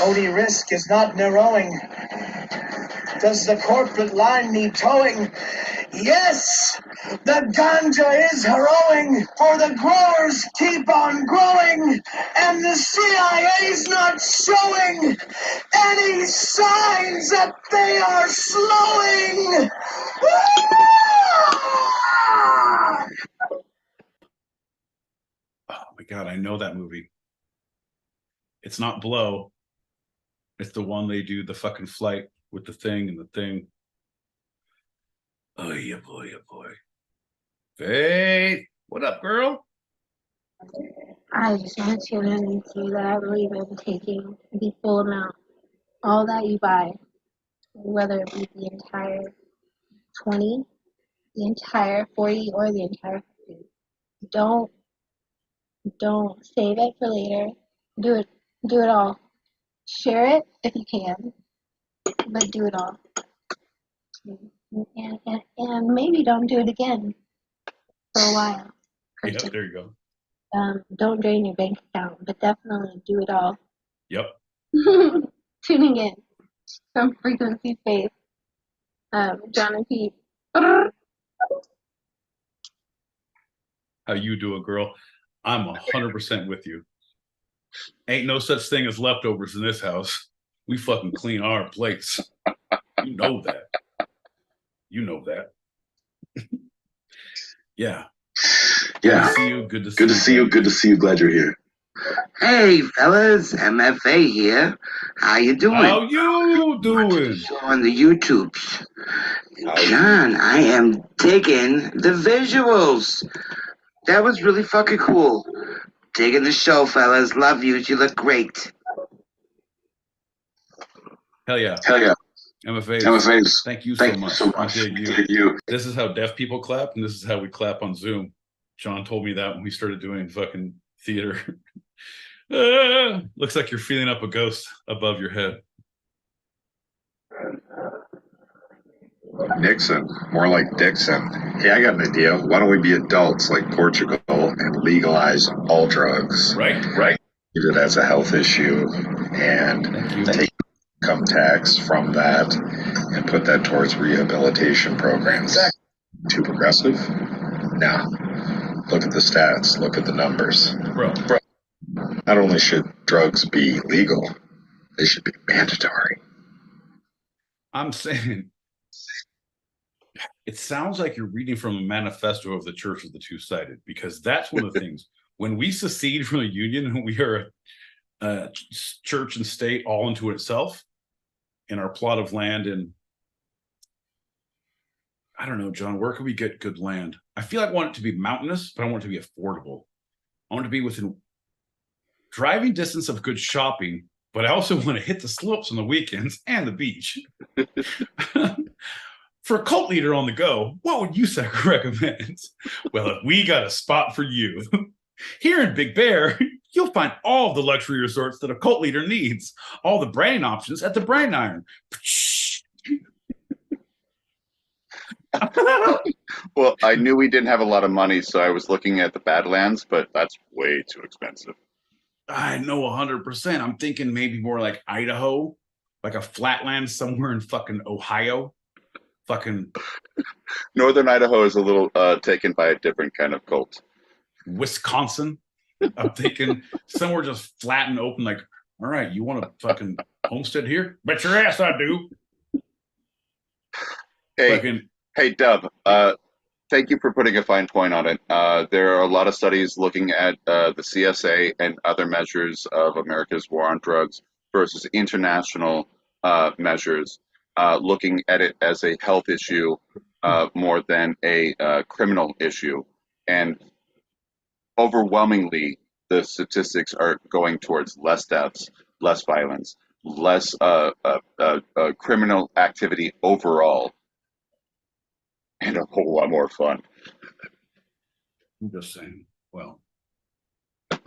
OD risk is not narrowing. Does the corporate line need towing? Yes! The ganja is harrowing, for the growers keep on growing, and the CIA's not showing any signs that they are slowing! Oh my God, I know that movie. It's not Blow. It's the one they do the fucking flight with the thing and the thing. Oh yeah, boy, oh boy. Faith, what up, girl? I just want to tune in and see that I believe in taking the full amount, all that you buy, whether it be the entire 20, the entire 40, or the entire 50. Don't save it for later. Do it all. Share it if you can, but do it all. And maybe don't do it again for a while. Yeah, there you go. Don't drain your bank account, but definitely do it all. Yep. Tuning in from Frequency Space, John and Pete. How you do it, girl? I'm 100% with you. Ain't no such thing as leftovers in this house. We fucking clean our plates. You know that. You know that. Yeah. Yeah. Good to see you. Good to see you. Good to see you. Glad you're here. Hey, fellas, MFA here. How you doing? How you doing? On the YouTubes. John, I am digging the visuals. That was really fucking cool. Digging the show, fellas. Love you. You look great. Hell yeah. Hell yeah. MFAs. Thank you so much. So much. I dig you. This is how deaf people clap, and this is how we clap on Zoom. John told me that when we started doing fucking theater. Looks like you're feeling up a ghost above your head. Nixon, more like Dixon. Hey, I got an idea. Why don't we be adults like Portugal and legalize all drugs? Right. Use it as a health issue and take income tax from that and put that towards rehabilitation programs. Too progressive? No. Look at the stats. Look at the numbers. Bro. Not only should drugs be legal, They should be mandatory. I'm saying, it sounds like you're reading from a manifesto of the Church of the Two-Sided, because that's one of the things. When we secede from the Union, we are a church and state all into itself in our plot of land. And I don't know, John, where can we get good land? I feel like I want it to be mountainous, but I want it to be affordable. I want it to be within driving distance of good shopping, but I also want to hit the slopes on the weekends and the beach. For a cult leader on the go, what would you recommend? Well, if we got a spot for you. Here in Big Bear, you'll find all the luxury resorts that a cult leader needs. All the branding options at the Brand Iron. Well, I knew we didn't have a lot of money, so I was looking at the Badlands, but that's way too expensive. I know 100%. I'm thinking maybe more like Idaho, like a flatland somewhere in fucking Ohio. Fucking Northern Idaho is a little taken by a different kind of cult. Wisconsin. I'm thinking somewhere just flat and open, like, all right, you want to fucking homestead here? Bet your ass I do. Hey, Dub, thank you for putting a fine point on it. There are a lot of studies looking at the CSA and other measures of America's war on drugs versus international measures, looking at it as a health issue more than a criminal issue. And overwhelmingly, the statistics are going towards less deaths, less violence, less criminal activity overall, and a whole lot more fun. I'm just saying, well, a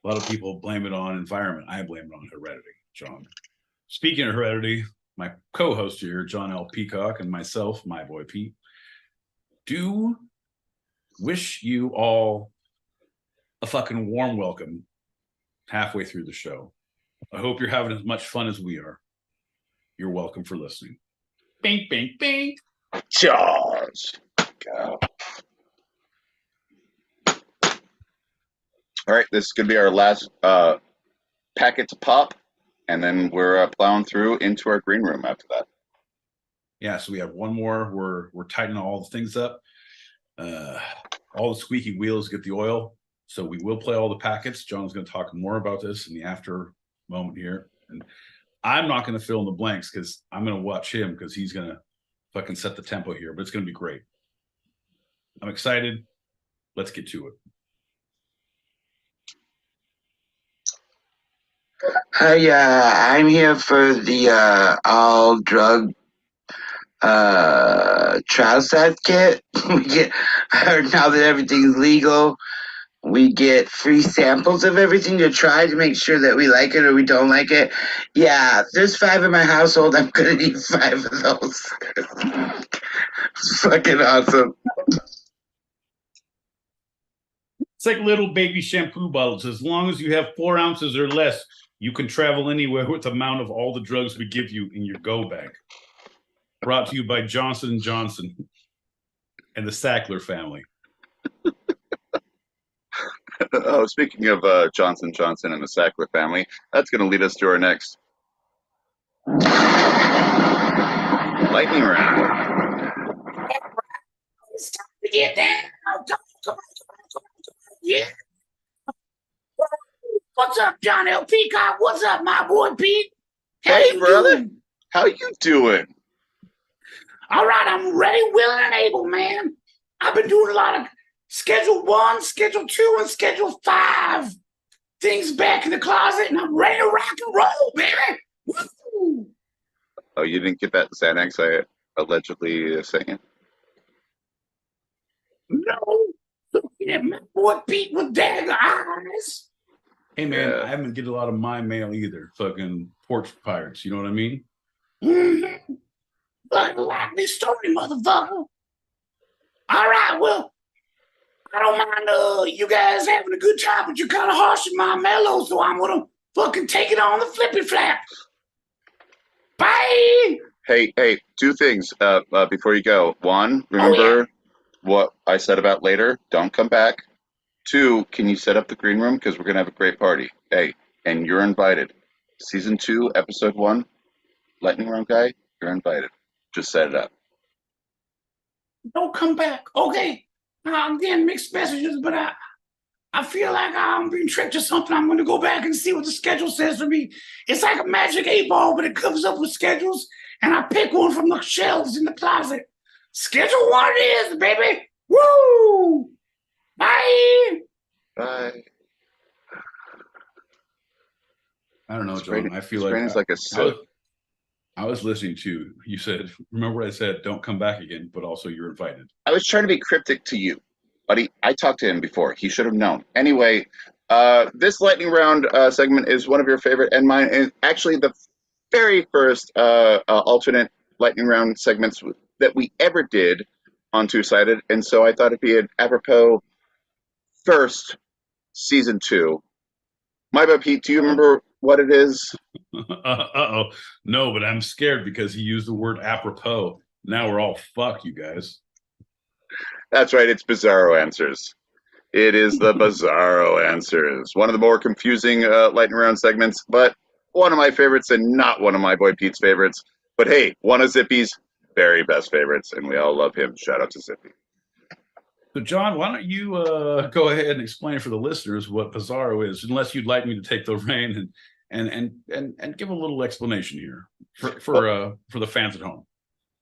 lot of people blame it on environment. I blame it on heredity, John. Speaking of heredity, my co-host here, John L. Peacock, and myself, my boy Pete, do wish you all a fucking warm welcome halfway through the show. I hope you're having as much fun as we are. You're welcome for listening. Bing, bing, bing. Charge. Go. All right, this is going to be our last packet to pop, and then we're plowing through into our green room after that. Yeah, so we have one more. We're tightening all the things up. All the squeaky wheels get the oil. So we will play all the packets. John's going to talk more about this in the after moment here. And I'm not going to fill in the blanks because I'm going to watch him because he's going to fucking set the tempo here. But it's going to be great. I'm excited. Let's get to it. Hi, I'm here for the all drug trial set kit. We get now that everything's legal, we get free samples of everything to try to make sure that we like it or we don't like it. Yeah, there's 5 in my household. I'm gonna need 5 of those. It's fucking awesome. It's like little baby shampoo bottles. As long as you have 4 ounces or less, you can travel anywhere with the amount of all the drugs we give you in your go bag. Brought to you by Johnson & Johnson and the Sackler family. Oh, speaking of Johnson & Johnson and the Sackler family, that's going to lead us to our next lightning round. It's time to get down. Come on. Yeah. What's up, John L. Peacock? What's up, my boy Pete? Hey, brother. Doing? How you doing? All right, I'm ready, willing, and able, man. I've been doing a lot of Schedule 1, Schedule 2, and Schedule 5 things back in the closet, and I'm ready to rock and roll, baby. Woo! Oh, you didn't get that Xanax I allegedly sent? No. Looking at my boy Pete with dagger eyes. Hey, man, I haven't get a lot of my mail either. Fucking porch pirates, you know what I mean? Mm-hmm. Like this story, motherfucker. All right, well, I don't mind you guys having a good time, but you're kind of harsh in my mellow, so I'm going to fucking take it on the flippy flap. Bye! Hey, 2 things before you go. 1, remember what I said about later? Don't come back. 2, can you set up the green room? Because we're going to have a great party. Hey, and you're invited. Season 2, Episode 1, Lightning Round guy, you're invited. Just set it up. Don't come back. Okay. I'm getting mixed messages, but I feel like I'm being tricked or something. I'm going to go back and see what the schedule says for me. It's like a magic 8-ball, but it comes up with schedules, and I pick one from the shelves in the closet. Schedule 1 it is, baby. Woo! Bye. Bye. I don't know, John. I feel like a sip. I was listening to you said. Remember what I said? Don't come back again. But also, you're invited. I was trying to be cryptic to you, buddy. I talked to him before. He should have known. Anyway, this lightning round segment is one of your favorite, and mine is actually the very first alternate lightning round segments that we ever did on Two Sided, and so I thought it'd be an apropos first season 2. My boy Pete, do you remember what it is? Uh-oh. No, but I'm scared because he used the word apropos. Now we're all fucked, you guys. That's right, it's Bizarro Answers. It is the Bizarro Answers. One of the more confusing lightning round segments, but one of my favorites and not one of my boy Pete's favorites. But hey, one of Zippy's very best favorites, and we all love him. Shout out to Zippy. So, John, why don't you go ahead and explain for the listeners what Bizarro is, unless you'd like me to take the reign and give a little explanation here for the fans at home.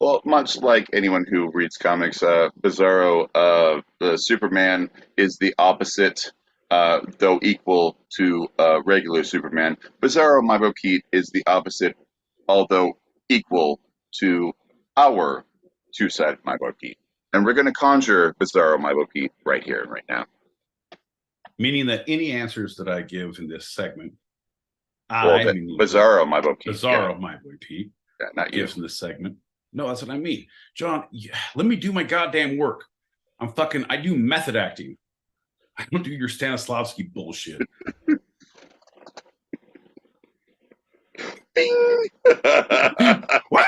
Well, much like anyone who reads comics, Bizarro, the Superman is the opposite, though equal to regular Superman. Bizarro, my boy Pete, is the opposite, although equal to our two-sided my boy Pete. And we're going to conjure Bizarro, my boy Pete, right here and right now. Meaning that any answers that I give in this segment, Bizarro, my boy Pete. Bizarro, my boy Pete, not you. Gives in this segment. No, that's what I mean. John, let me do my goddamn work. I do method acting. I don't do your Stanislavski bullshit. Bing! What?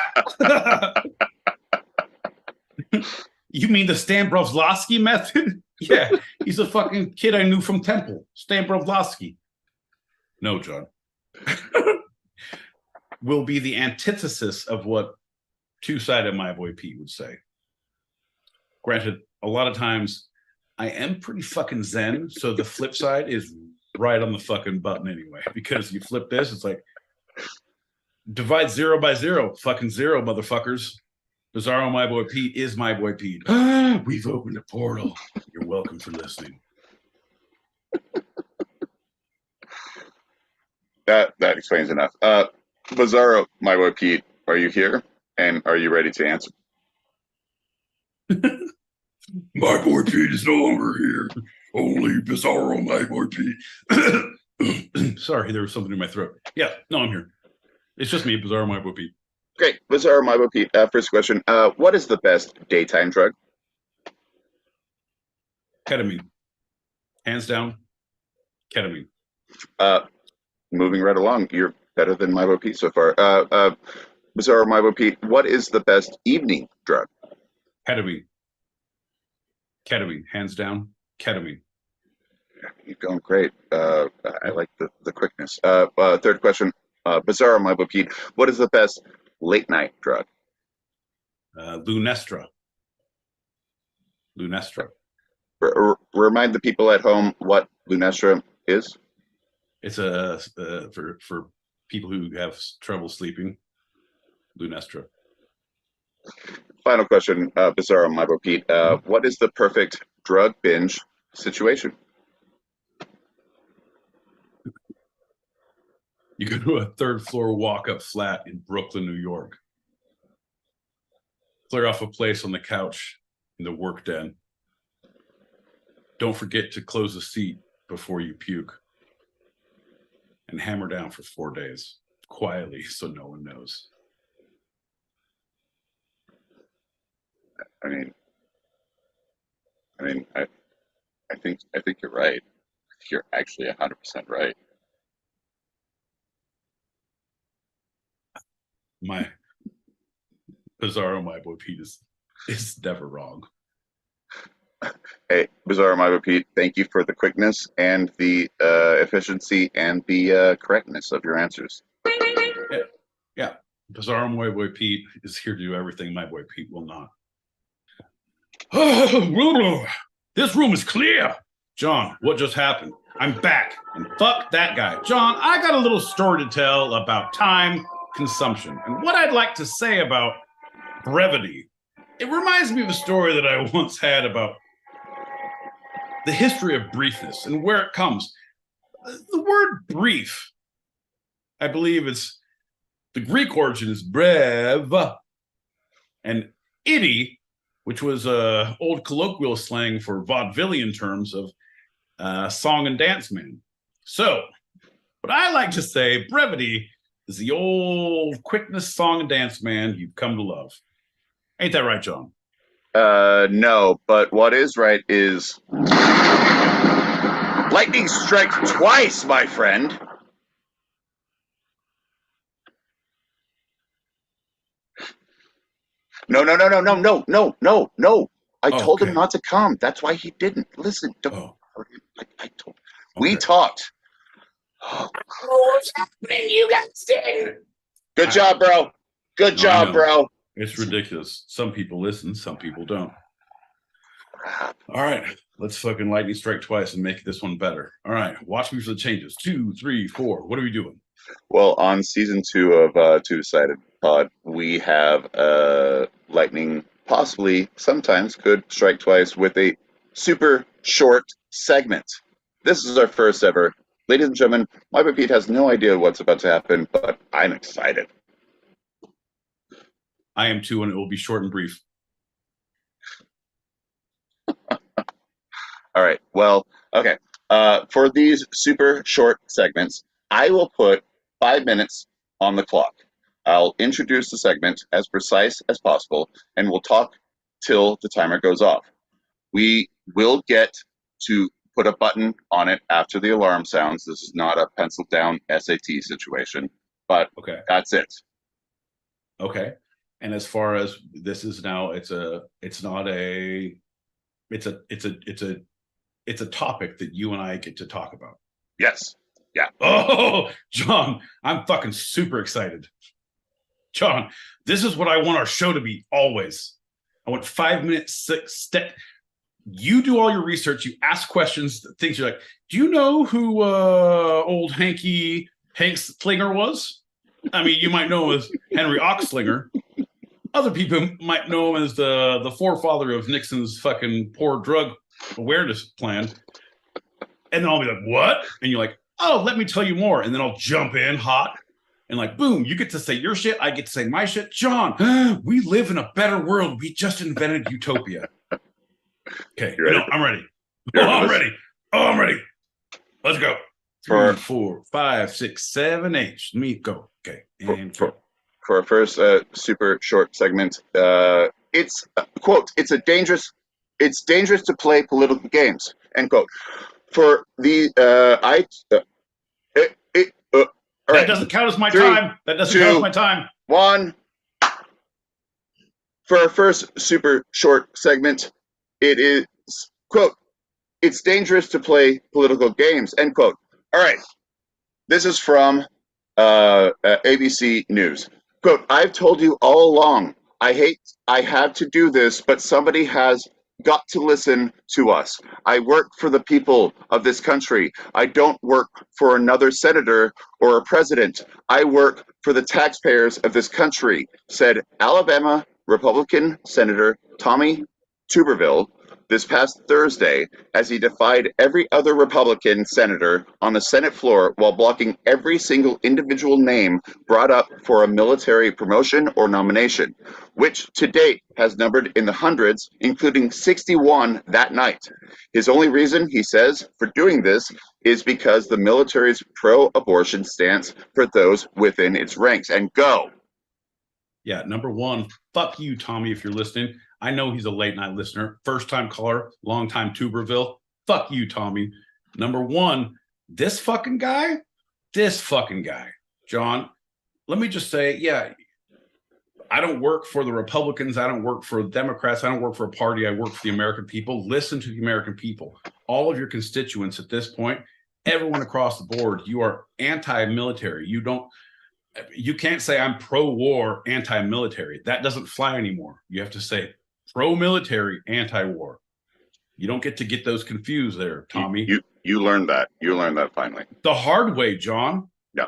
You mean the Stambrovsky method? Yeah, he's a fucking kid I knew from Temple. Stambrovsky. No, John. Will be the antithesis of what two-sided my boy Pete would say. Granted, a lot of times I am pretty fucking zen, so the flip side is right on the fucking button anyway. Because you flip this, it's like divide 0 by 0, fucking 0, motherfuckers. Bizarro my boy Pete is my boy Pete. We've opened a portal. You're welcome for listening. That explains enough. Bizarro, my boy Pete, are you here? And are you ready to answer? My boy Pete is no longer here. Only Bizarro, my boy Pete. Sorry, there was something in my throat. Yeah, no, I'm here. It's just me, Bizarro, my boy Pete. Great. Bizarro, my boy Pete. First question. What is the best daytime drug? Ketamine. Hands down, ketamine. Moving right along. You're better than my boy Pete so far. Bizarro, my boy Pete. What is the best evening drug? Ketamine. Ketamine. Hands down, ketamine. You're going great. I like the quickness. Third question. Bizarro, my boy Pete. What is the best late night drug? Lunestra. Lunestra. Remind the people at home what Lunestra is. It's for people who have trouble sleeping. Lunestra. Final question, Bizarro, my boy Pete. What is the perfect drug binge situation? You go to a third-floor walk-up flat in Brooklyn, New York. Clear off a place on the couch in the work den. Don't forget to close the seat before you puke. And hammer down for 4 days, quietly, so no one knows. I think you're right. You're actually 100% right. My Bizarro, my boy Pete is never wrong. Hey, Bizarro, my boy Pete, thank you for the quickness and the efficiency and the correctness of your answers. Yeah, Bizarro My Boy Pete is here to do everything my boy Pete will not. Oh, this room is clear. John, what just happened? I'm back, and fuck that guy. John, I got a little story to tell about time consumption and what I'd like to say about brevity. It reminds me of a story that I once had about the history of briefness and where it comes. The word brief, I believe it's the Greek origin is brev, and itty, which was old colloquial slang for vaudevillian terms of song and dance man. So, what I like to say, brevity is the old quickness song and dance man you've come to love. Ain't that right, John? No, but what is right is lightning strike twice, my friend. No. I told him not to come. That's why he didn't. Listen, don't. I told. We talked. What's happening? You guys did. Good job, bro. Good job, bro. It's ridiculous. Some people listen, some people don't. All right, let's fucking lightning strike twice and make this one better. All right, watch me for the changes. 2, 3, 4. What are we doing? Well, on season 2 of Two-Sided Pod, we have lightning possibly sometimes could strike twice with a super short segment. This is our first ever. Ladies and gentlemen, my boy Pete has no idea what's about to happen, but I'm excited. I am too, and it will be short and brief. All right. Well, okay. For these super short segments, I will put 5 minutes on the clock. I'll introduce the segment as precise as possible, and we'll talk till the timer goes off. We will get to put a button on it after the alarm sounds. This is not a pencil down SAT situation, but that's it. Okay. And as far as this is now, it's a topic that you and I get to talk about. Yes. Yeah. Oh, John, I'm fucking super excited. John, this is what I want our show to be always. I want 5 minutes, step. You do all your research. You ask questions, things you're like, do you know who old Hank Slinger was? I mean, you might know him as Henry Oxslinger. Other people might know him as the forefather of Nixon's fucking poor drug awareness plan. And then I'll be like, what? And you're like, oh, let me tell you more. And then I'll jump in hot. And like, boom, you get to say your shit. I get to say my shit. John, we live in a better world. We just invented utopia. Okay, I'm ready. I'm ready. I'm ready. Let's go. 3, 4, 5, 6, 7, 8. Let me go. Okay. And for our first super short segment, it's quote, it's dangerous to play political games, end quote. For the all right. That doesn't count as my time. That doesn't count as my time. 1. For our first super short segment, it is quote, it's dangerous to play political games, end quote. All right. This is from ABC News. Quote, I've told you all along, I have to do this, but somebody has got to listen to us. I work for the people of this country. I don't work for another senator or a president. I work for the taxpayers of this country, said Alabama Republican Senator Tommy Tuberville this past Thursday as he defied every other Republican senator on the Senate floor while blocking every single individual name brought up for a military promotion or nomination, which to date has numbered in the hundreds, including 61 that night. His only reason, he says, for doing this is because the military's pro-abortion stance for those within its ranks. And go. Yeah, number one, fuck you, Tommy, if you're listening. I know he's a late night listener, first time caller, long time Tuberville. Fuck you, Tommy. Number one, this fucking guy, John, let me just say, yeah, I don't work for the Republicans. I don't work for Democrats. I don't work for a party. I work for the American people. Listen to the American people. All of your constituents at this point, everyone across the board, you are anti-military. You don't, You can't say I'm pro-war, anti-military. That doesn't fly anymore. You have to say pro-military, anti-war. You don't get to get those confused there, Tommy. You learned that. You learned that finally. The hard way, John. Yeah.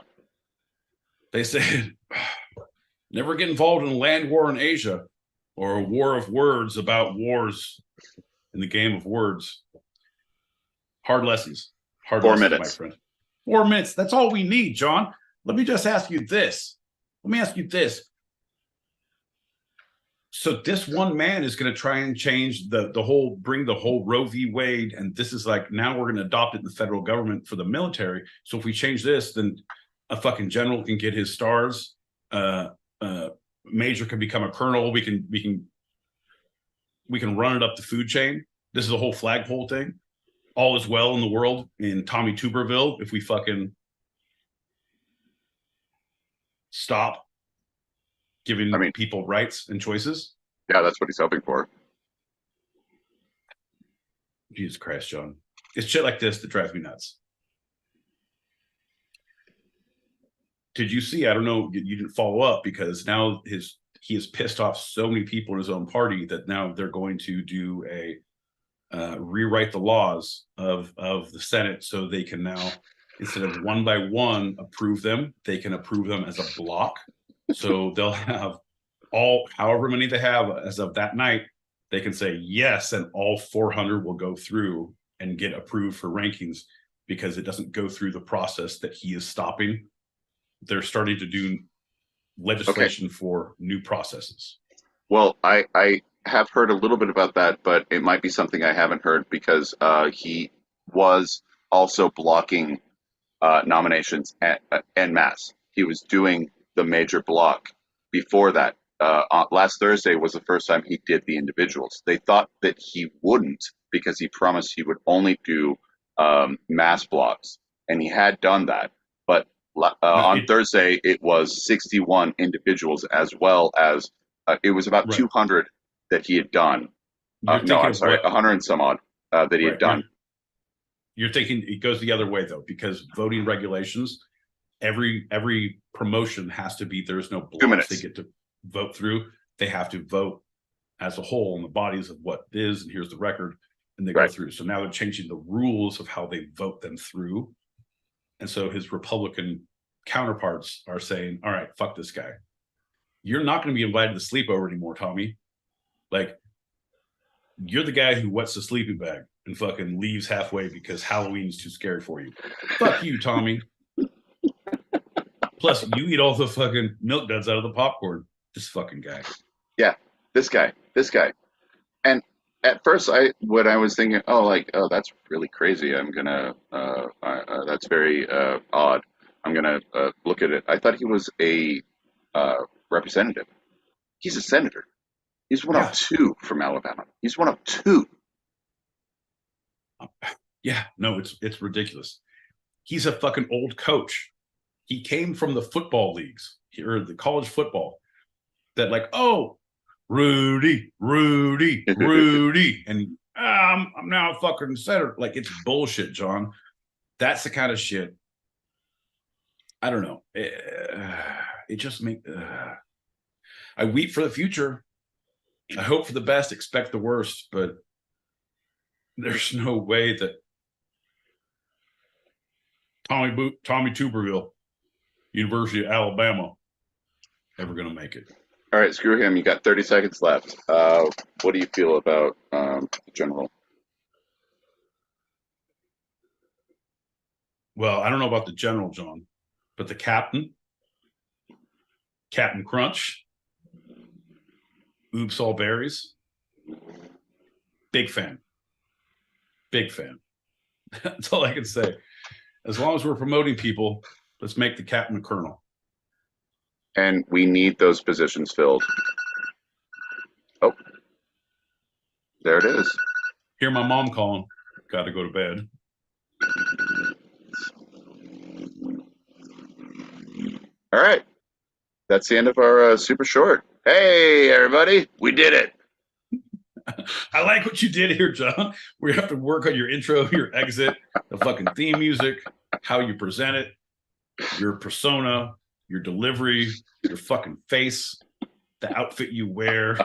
They said, never get involved in a land war in Asia or a war of words about wars in the game of words. Hard lessons. Hard 4 lessons, minutes. my friend. 4 minutes. That's all we need, John. Let me just ask you this. So this one man is going to try and change bring the whole Roe v. Wade, and this is like, now we're going to adopt it in the federal government for the military. So if we change this, then a fucking general can get his stars. Major can become a colonel. We can run it up the food chain. This is a whole flagpole thing. All is well in the world in Tommy Tuberville if we fucking stop giving people rights and choices. Yeah, that's what he's hoping for. Jesus Christ, John. It's shit like this that drives me nuts. Did you see? I don't know. You didn't follow up because now he has pissed off so many people in his own party that now they're going to do rewrite the laws of the Senate so they can now, instead of one by one approve them, they can approve them as a block. So they'll have however many they have as of that night, they can say yes, and all 400 will go through and get approved for rankings because it doesn't go through the process that he is stopping. They're starting to do legislation for new processes. Well, I have heard a little bit about that, but it might be something I haven't heard because he was also blocking nominations en masse. He was doing the major block before that. Last Thursday was the first time he did the individuals. They thought that he wouldn't because he promised he would only do mass blocks, and he had done that. But on Thursday, it was 61 individuals as well as it was about 200 that he had done. No, I'm sorry, 100 and some odd that he had done. You're thinking it goes the other way though, because voting regulations, every promotion has to be, there's no blocks they get to vote through. They have to vote as a whole in the bodies of what it is, and here's the record, and they go through. So now they're changing the rules of how they vote them through. And so his Republican counterparts are saying, all right, fuck this guy. You're not going to be invited to sleepover anymore, Tommy. Like, you're the guy who wets the sleeping bag and fucking leaves halfway because Halloween's too scary for you. Fuck you, Tommy. Plus, you eat all the fucking milk duds out of the popcorn. This fucking guy. Yeah, this guy. And at first, when I was thinking, oh, that's really crazy. I'm gonna, that's very odd. I'm gonna look at it. I thought he was a representative. He's a senator. He's one of two from Alabama. He's one of two. Yeah, no, it's ridiculous. He's a fucking old coach. He came from the football leagues or the college football that like, oh, Rudy, and I'm now a fucking senator. Like, it's bullshit, John. That's the kind of shit. I don't know. It just makes. I weep for the future. I hope for the best, expect the worst, but there's no way that Tommy Tuberville, University of Alabama, ever going to make it. All right, screw him. You got 30 seconds left. What do you feel about the general? Well, I don't know about the general, John, but the Captain Crunch, Oops All Berries, big fan. That's all I can say. As long as we're promoting people, let's make the captain a colonel. And we need those positions filled. Oh, there it is. Hear my mom calling. Got to go to bed. All right. That's the end of our super short. Hey, everybody. We did it. I like what you did here, John. We have to work on your intro, your exit, the fucking theme music, how you present it, your persona. your delivery, your fucking face, the outfit you wear,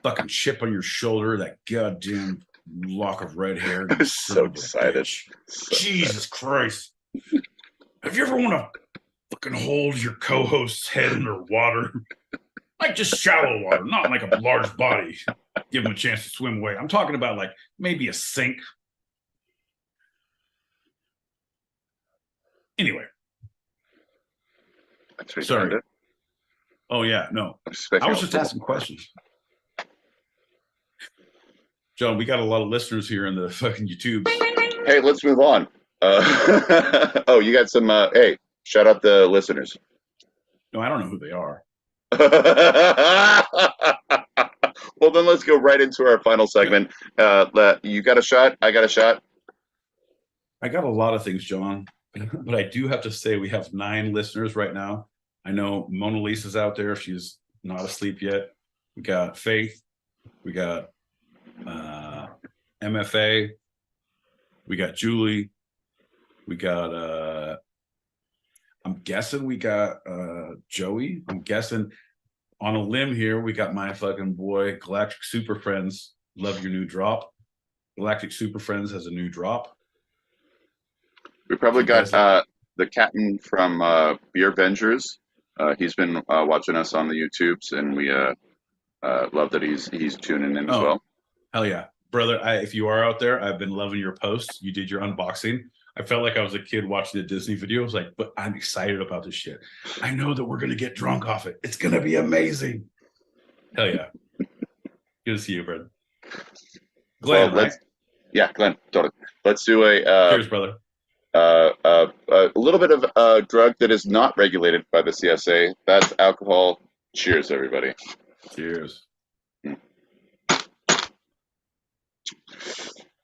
fucking chip on your shoulder, that goddamn lock of red hair. I'm so excited. So Jesus Christ. Have you ever want to fucking hold your co-host's head underwater? Like just shallow water, not like a large body. Give him a chance to swim away. I'm talking about like maybe a sink. Anyway. Sorry. Oh, yeah, no. I was just asking questions. John, we got a lot of listeners here in the fucking YouTube. Hey, let's move on. Oh, you got some, hey, shout out the listeners. No, I don't know who they are. Well, then let's go right into our final segment. You got a shot? I got a shot? I got a lot of things, John, but I do have to say we have 9 listeners right now. I know Mona Lisa's out there. She's not asleep yet. We got Faith. We got MFA. We got Julie. We got, I'm guessing we got Joey. I'm guessing on a limb here, we got my fucking boy, Galactic Super Friends. Love your new drop. Galactic Super Friends has a new drop. We probably got the captain from Beer Vengers. He's been watching us on the YouTubes, and we love that he's tuning in as well. Hell yeah. Brother, if you are out there, I've been loving your posts. You did your unboxing. I felt like I was a kid watching the Disney video. I was like, but I'm excited about this shit. I know that we're going to get drunk off it. It's going to be amazing. Hell yeah. Good to see you, brother. Glenn, right? Yeah, Glenn, totally. Let's do a... cheers, brother. A little bit of a drug that is not regulated by the CSA. That's alcohol. Cheers, everybody. Cheers.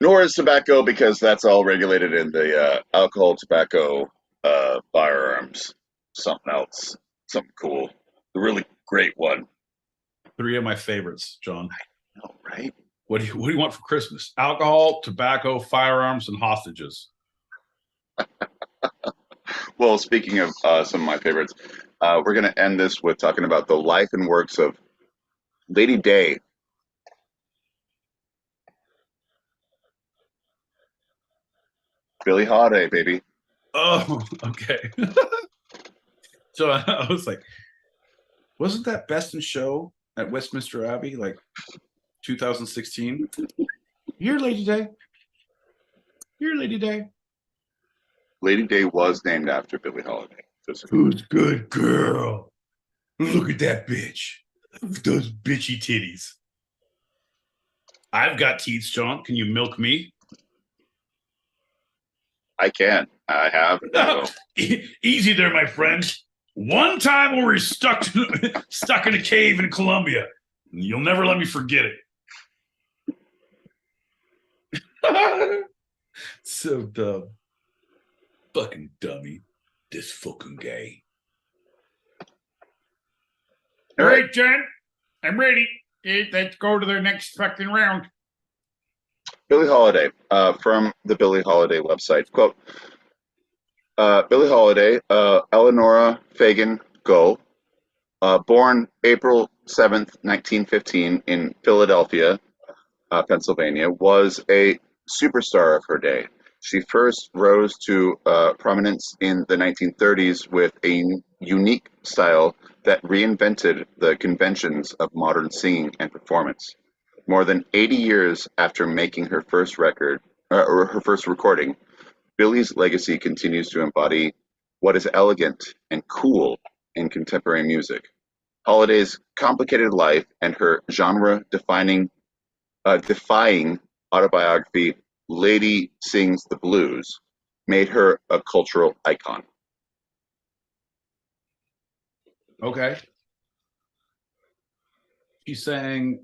Nor is tobacco, because that's all regulated in the alcohol, tobacco, firearms, something else, something cool. The really great one. 3 of my favorites, John. I know, right? What do you want for Christmas? Alcohol, tobacco, firearms, and hostages. Well, speaking of some of my favorites, we're going to end this with talking about the life and works of Lady Day. Billie Holiday, baby. Oh, okay. So I was like, wasn't that Best in Show at Westminster Abbey, like 2016? Here, Lady Day. Here, Lady Day. Lady Day was named after Billie Holiday. Who's good girl? Look at that bitch. Those bitchy titties. I've got teeth, John. Can you milk me? I can. I have. Easy there, my friend. One time we were stuck in a cave in Colombia. You'll never let me forget it. So dumb. Fucking dummy. This fucking gay. All right, John. I'm ready. Let's go to the next fucking round. Billie Holiday, from the Billie Holiday website. Quote, Billie Holiday, Eleonora Fagan Go, born April 7th, 1915 in Philadelphia, Pennsylvania, was a superstar of her day. She first rose to prominence in the 1930s with a unique style that reinvented the conventions of modern singing and performance. More than 80 years after making her first record, or her first recording, Billie's legacy continues to embody what is elegant and cool in contemporary music. Holiday's complicated life and her genre-defying autobiography, Lady Sings the Blues, made her a cultural icon. Okay. She sang,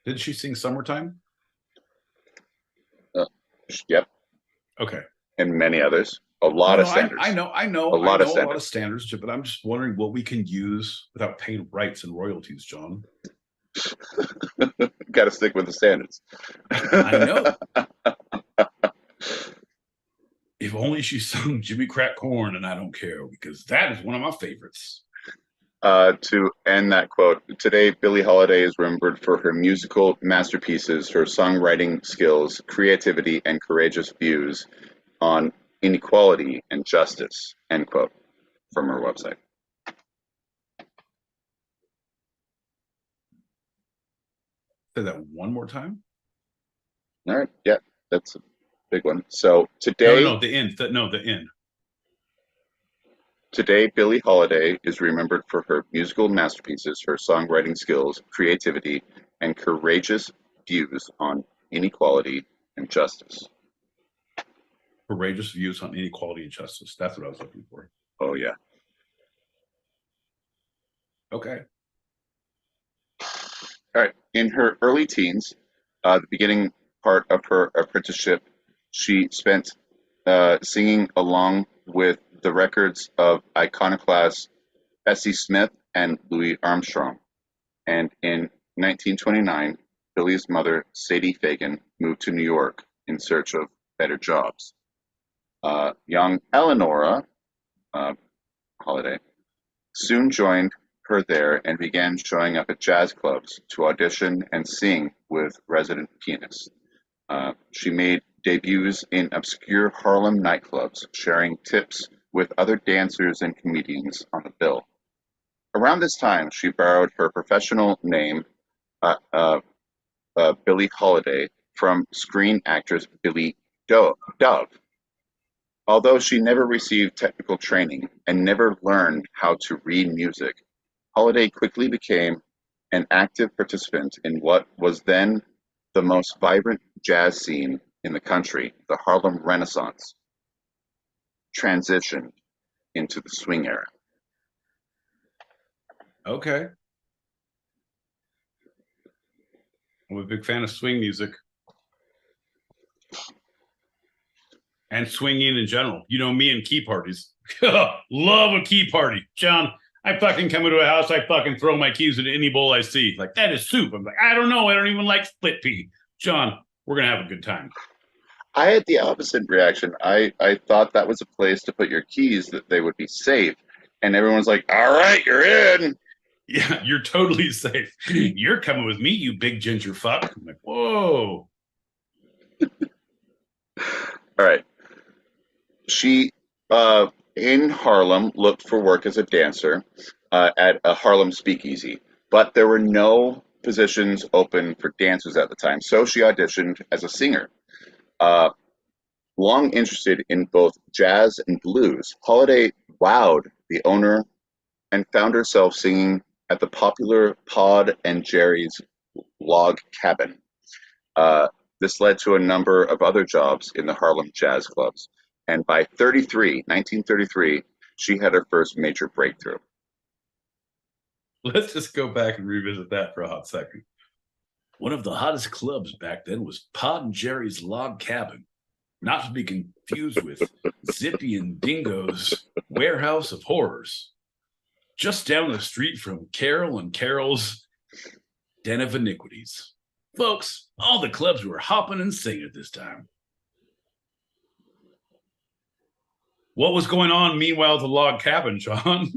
did she sing Summertime? Yep. Okay. And many others. A lot of standards. I know. A lot of standards, but I'm just wondering what we can use without paying rights and royalties, John. Got to stick with the standards. I know. If only she sung Jimmy Crack Corn and I Don't Care, because that is one of my favorites. To end that quote, today Billie Holiday is remembered for her musical masterpieces, her songwriting skills, creativity, and courageous views on inequality and justice, end quote, from her website. Say that one more time. All right, yeah, that's a big one. So today... No, the end. The end. Today, Billie Holiday is remembered for her musical masterpieces, her songwriting skills, creativity, and courageous views on inequality and justice. Courageous views on inequality and justice. That's what I was looking for. Oh, yeah. Okay. All right. In her early teens, the beginning part of her apprenticeship, she spent singing along with the records of iconoclasts Bessie Smith and Louis Armstrong. And in 1929, Billie's mother, Sadie Fagan, moved to New York in search of better jobs. Young Eleanora Holiday soon joined her there and began showing up at jazz clubs to audition and sing with resident pianists. She made debuts in obscure Harlem nightclubs, sharing tips with other dancers and comedians on the bill. Around this time, she borrowed her professional name, Billie Holiday, from screen actress Billie Dove. Although she never received technical training and never learned how to read music, Holiday quickly became an active participant in what was then the most vibrant jazz scene in the country. The Harlem Renaissance transitioned into the swing era. Okay. I'm a big fan of swing music. And swinging in general. You know me and key parties. Love a key party. John, I fucking come into a house, I fucking throw my keys into any bowl I see. Like, that is soup. I'm like, I don't know. I don't even like split pea. John, we're going to have a good time. I had the opposite reaction. I thought that was a place to put your keys, that they would be safe. And everyone's like, all right, you're in. Yeah, you're totally safe. You're coming with me, you big ginger fuck. I'm like, whoa. All right. She, in Harlem, looked for work as a dancer at a Harlem speakeasy, but there were no positions open for dancers at the time, so she auditioned as a singer. Long interested in both jazz and blues, Holiday wowed the owner and found herself singing at the popular Pod and Jerry's Log Cabin. This led to a number of other jobs in the Harlem jazz clubs. And by 1933, she had her first major breakthrough. Let's just go back and revisit that for a hot second. One of the hottest clubs back then was Pod and Jerry's Log Cabin, not to be confused with Zippy and Dingo's Warehouse of Horrors, just down the street from Carol and Carol's Den of Iniquities. Folks, all the clubs were hopping and singing at this time. What was going on meanwhile at the Log Cabin, John?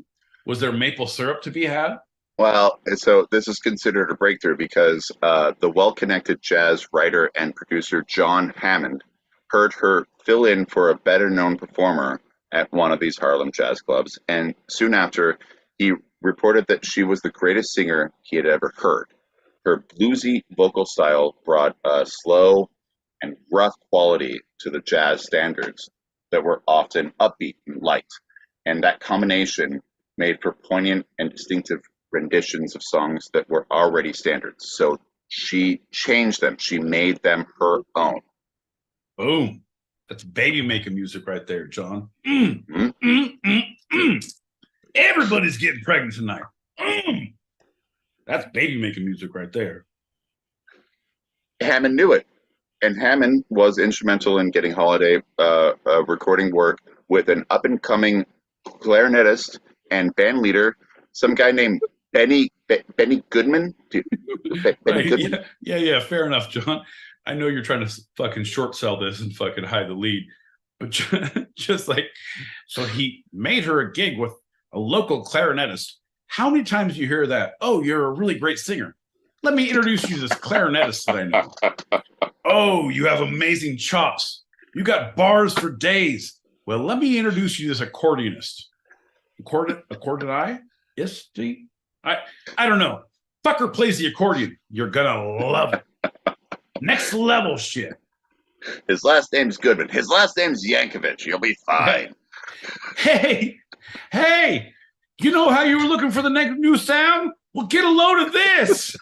Was there maple syrup to be had? Well, so this is considered a breakthrough because the well-connected jazz writer and producer John Hammond heard her fill in for a better-known performer at one of these Harlem jazz clubs, and soon after, he reported that she was the greatest singer he had ever heard. Her bluesy vocal style brought a slow and rough quality to the jazz standards that were often upbeat and light, and that combination made for poignant and distinctive renditions of songs that were already standards. So she changed them. She made them her own. Boom. That's baby making music right there, John. Everybody's getting pregnant tonight. That's baby making music right there. Hammond knew it. And Hammond was instrumental in getting Holiday recording work with an up-and-coming clarinetist and band leader, some guy named Benny Goodman. Right, Goodman? Yeah, fair enough, John. I know you're trying to fucking short sell this and fucking hide the lead. But just like, so he made her a gig with a local clarinetist. How many times do you hear that? Oh, you're a really great singer. Let me introduce you to this clarinetist that I know. Oh, you have amazing chops. You got bars for days. Well, let me introduce you to this accordionist. Accordion? Yes, I don't know. Fucker plays the accordion. You're gonna love it. Next level shit. His last name's Goodman. His last name's Yankovic. You'll be fine. Hey, you know how you were looking for the next new sound? Well, get a load of this.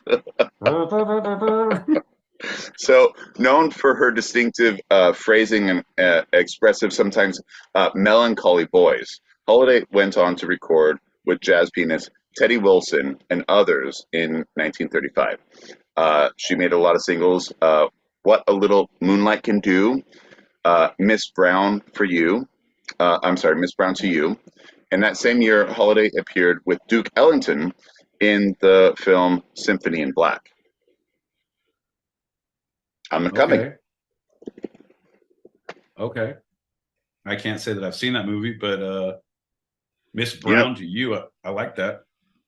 So, known for her distinctive phrasing and expressive, sometimes melancholy voice, Holiday went on to record with jazz pianist Teddy Wilson and others in 1935. She made a lot of singles. What a Little Moonlight Can Do, Miss Brown for You. Miss Brown to You. And that same year, Holiday appeared with Duke Ellington in the film Symphony in Black. I'm coming. Okay. I can't say that I've seen that movie, but Miss Brown to You, I like that.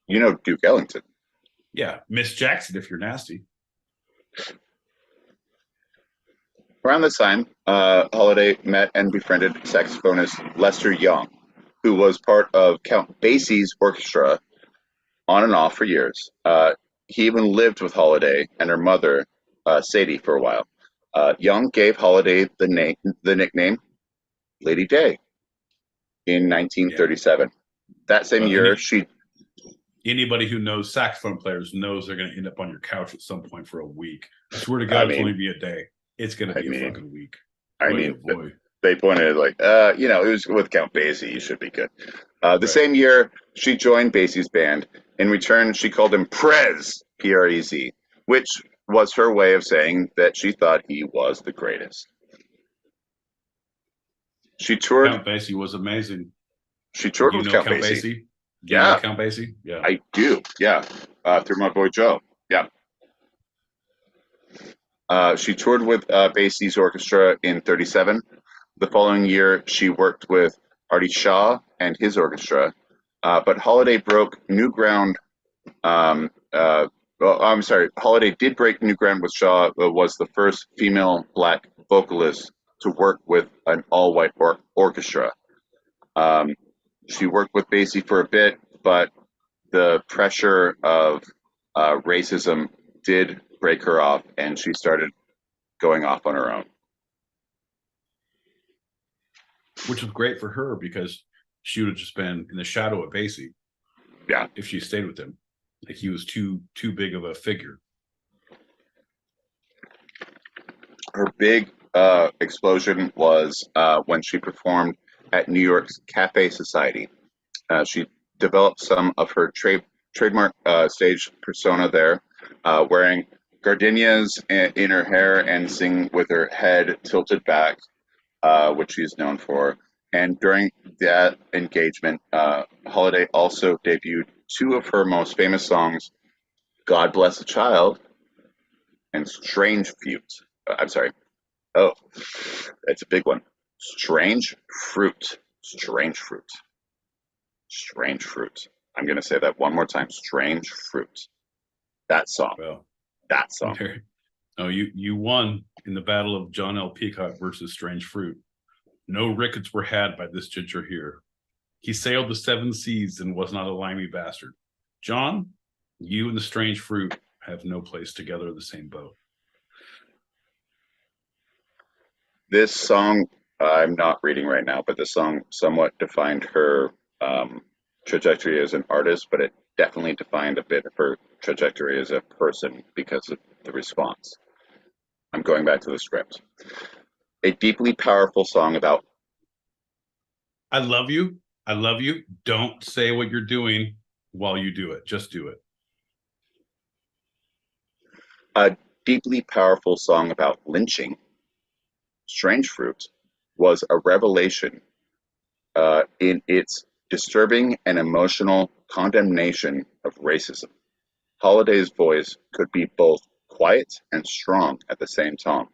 You know Duke Ellington. Yeah, Miss Jackson if you're nasty. Around this time, Holiday met and befriended saxophonist Lester Young, who was part of Count Basie's orchestra on and off for years. He even lived with Holiday and her mother, Sadie, for a while. Young gave Holiday the nickname Lady Day in 1937. That same year, anybody who knows saxophone players knows they're going to end up on your couch at some point for a week. I swear to God, it's only be a day. It's going to be a fucking week. They pointed it was with Count Basie. You should be good. The same year, she joined Basie's band. In return, she called him Prez, P-R-E-Z, which was her way of saying that she thought he was the greatest. She toured. Count Basie was amazing. She toured with Count Basie. You know Count Basie? Yeah. I do. Yeah. Through my boy Joe. Yeah. She toured with Basie's orchestra in 1937. The following year, she worked with Artie Shaw and his orchestra. But Holiday broke new ground. Holiday did break new ground with Shaw. Was the first female black vocalist to work with an all-white orchestra. She worked with Basie for a bit, but the pressure of racism did break her off, and she started going off on her own. Which was great for her because she would have just been in the shadow of Basie. Yeah. If she stayed with him. Like he was too big of a figure. Her big explosion was when she performed at New York's Cafe Society. She developed some of her trademark stage persona there, wearing gardenias in her hair and singing with her head tilted back, which she's known for. And during that engagement, Holiday also debuted two of her most famous songs, God Bless a Child and Strange Fruit. Oh, it's a big one. Strange Fruit. Strange Fruit. Strange Fruit. I'm going to say that one more time. Strange Fruit. That song. Well, that song. No, you won in the battle of John L. Peacock versus Strange Fruit. No rickets were had by this ginger here. He sailed the 7 seas and was not a limey bastard. John, you and the Strange Fruit have no place together in the same boat. This song, I'm not reading right now, but this song somewhat defined her trajectory as an artist, but it definitely defined a bit of her trajectory as a person because of the response. I'm going back to the script. A deeply powerful song about I love you. I love you. Don't say what you're doing while you do it. Just do it. A deeply powerful song about lynching, Strange Fruit, was a revelation in its disturbing and emotional condemnation of racism. Holiday's voice could be both quiet and strong at the same time.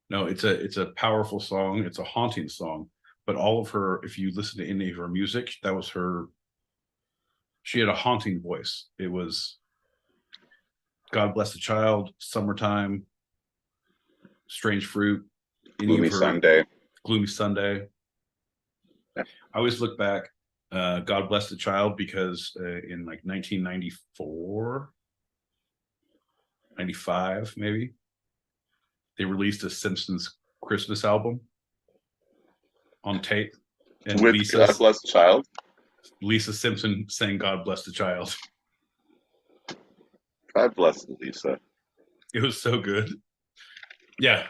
No, it's a powerful song. It's a haunting song. But all of her, if you listen to any of her music, that was her. She had a haunting voice. It was God Bless the Child, Summertime, Strange Fruit, Gloomy Sunday. Gloomy Sunday. Yeah. I always look back, God Bless the Child, because in like 1994, 95 maybe, they released a Simpsons Christmas album on tape. And With God Bless the Child? Lisa Simpson sang God Bless the Child. God bless Lisa. It was so good. Yeah.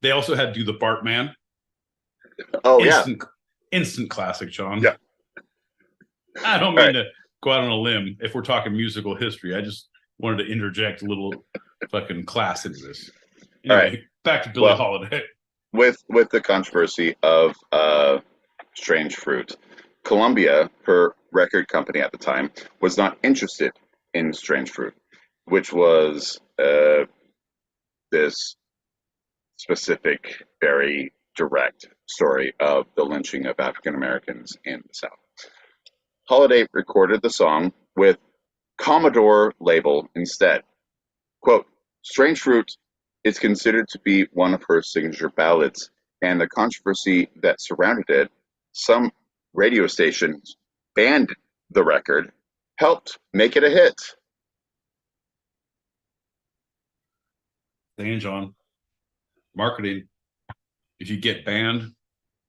They also had Do the Bart Man. Oh, Instant classic, John. Yeah. I don't mean to go out on a limb if we're talking musical history. I just wanted to interject a little fucking class into this. Anyway, back to Billie Holiday. With the controversy of Strange Fruit, Columbia, her record company at the time, was not interested in Strange Fruit, which was this specific, very direct story of the lynching of African Americans in the South. Holiday recorded the song with Commodore label instead. Quote, Strange Fruit is considered to be one of her signature ballads, and the controversy that surrounded it, some radio stations banned the record, helped make it a hit. Saying, John, marketing, if you get banned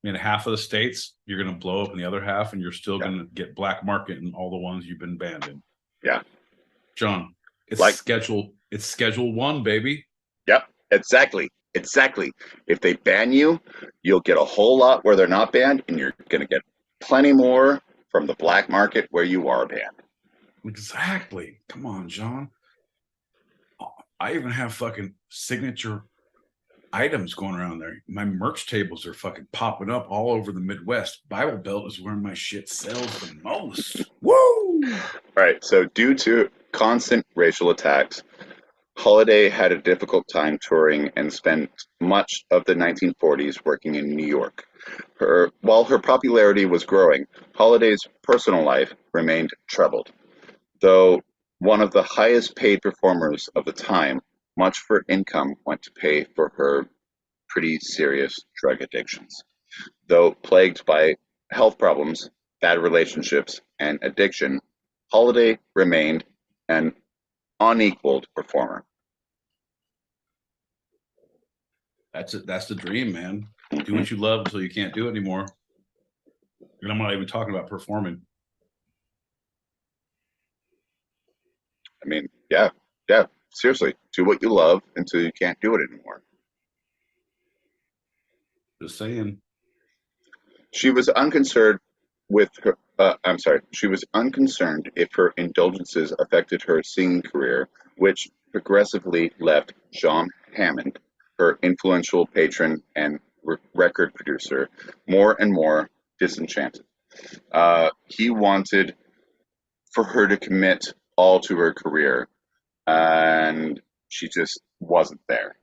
in half of the states, you're going to blow up in the other half, and you're still going to get black market in all the ones you've been banned in. Yeah. John, it's schedule 1, baby. Yep, exactly. If they ban you, you'll get a whole lot where they're not banned, and you're going to get plenty more from the black market where you are banned. Exactly. Come on, John. I even have fucking signature items going around there. My merch tables are fucking popping up all over the Midwest. Bible Belt is where my shit sells the most. Woo! All right, so due to constant racial attacks, Holiday had a difficult time touring and spent much of the 1940s working in New York. While her popularity was growing, Holiday's personal life remained troubled. Though one of the highest paid performers of the time, much of her income went to pay for her pretty serious drug addictions. Though plagued by health problems, bad relationships, and addiction, Holiday remained an unequaled performer. That's it. That's the dream, man. Do what you love until you can't do it anymore. And I'm not even talking about performing. I mean, yeah, seriously. Do what you love until you can't do it anymore. Just saying. She was unconcerned with her. She was unconcerned if her indulgences affected her singing career, which progressively left John Hammond, her influential patron and record producer, more and more disenchanted. He wanted for her to commit all to her career, and she just wasn't there.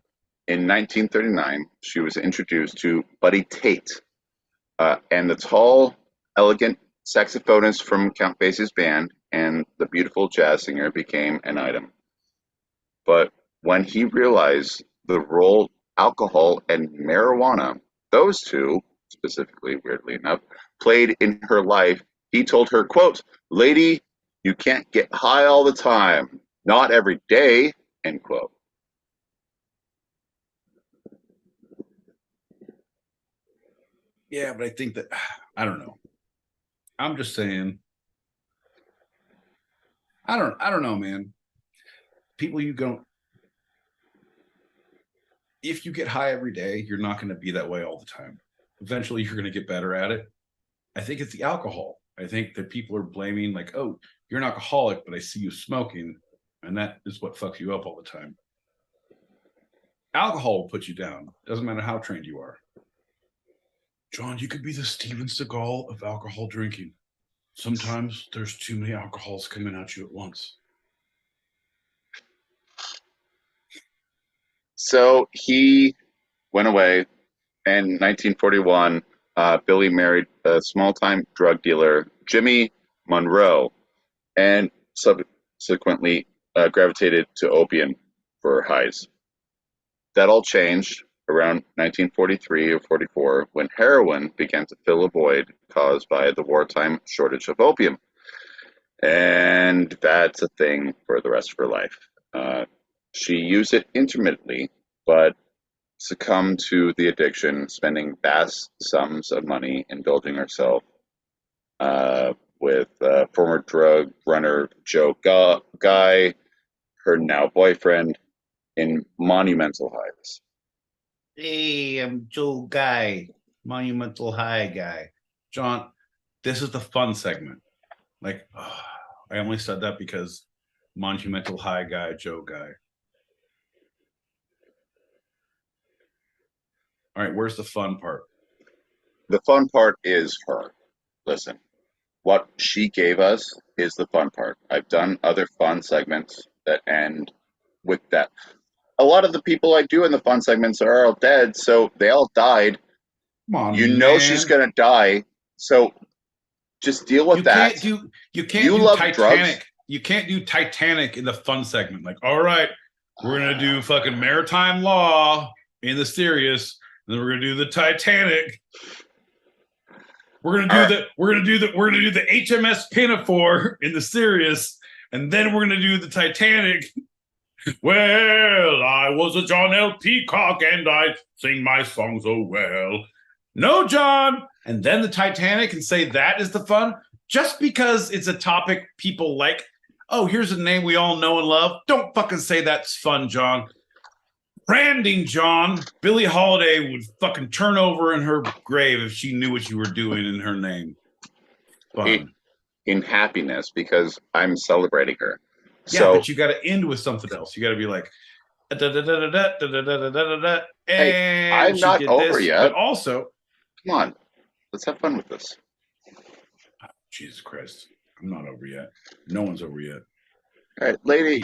In 1939, she was introduced to Buddy Tate, and the tall, elegant saxophonist from Count Basie's band and the beautiful jazz singer became an item. But when he realized the role alcohol and marijuana, those two, specifically, weirdly enough, played in her life, he told her, quote, "Lady, you can't get high all the time. Not every day," end quote. Yeah, but I think that, I don't know. I'm just saying, I don't know, man. People if you get high every day, you're not going to be that way all the time. Eventually, you're going to get better at it. I think it's the alcohol. I think that people are blaming, like, oh, you're an alcoholic, but I see you smoking, and that is what fucks you up all the time. Alcohol will put you down. Doesn't matter how trained you are. John, you could be the Steven Seagal of alcohol drinking. Sometimes there's too many alcohols coming at you at once. So he went away. In 1941, Billy married a small-time drug dealer, Jimmy Monroe, and subsequently gravitated to opium for highs. That all changed around 1943 or 44 when heroin began to fill a void caused by the wartime shortage of opium. And that's a thing for the rest of her life. She used it intermittently, but succumbed to the addiction, spending vast sums of money in building herself with former drug runner Joe Guy, her now boyfriend, in monumental highs. Hey, I'm Joe Guy, monumental high guy. John, this is the fun segment. Like, I only said that because monumental high guy, Joe Guy. All right, where's the fun part? The fun part is her. Listen, what she gave us is the fun part. I've done other fun segments that end with that. A lot of the people I do in the fun segments are all dead, so they all died. Come on, you know, man. she's gonna die, so just deal with that. You can't You do love Titanic. drugs. You can't do Titanic in the fun segment. Like, all right, we're gonna do fucking maritime law in the serious, and then we're gonna do the Titanic. We're gonna do the HMS Pinafore in the serious, and then we're gonna do the Titanic. Well, I was a John L. Peacock, and I sing my song so well. No, John. And then the Titanic, and say that is the fun, just because it's a topic people like. Oh, here's a name we all know and love. Don't fucking say that's fun, John. Branding, John. Billie Holiday would fucking turn over in her grave if she knew what you were doing in her name. Fun. In happiness, because I'm celebrating her. Yeah, so, but you got to end with something else. You got to be like, hey, I'm not over yet. But also, come on, let's have fun with this. Oh, Jesus Christ, I'm not over yet. No one's over yet. All right, lady,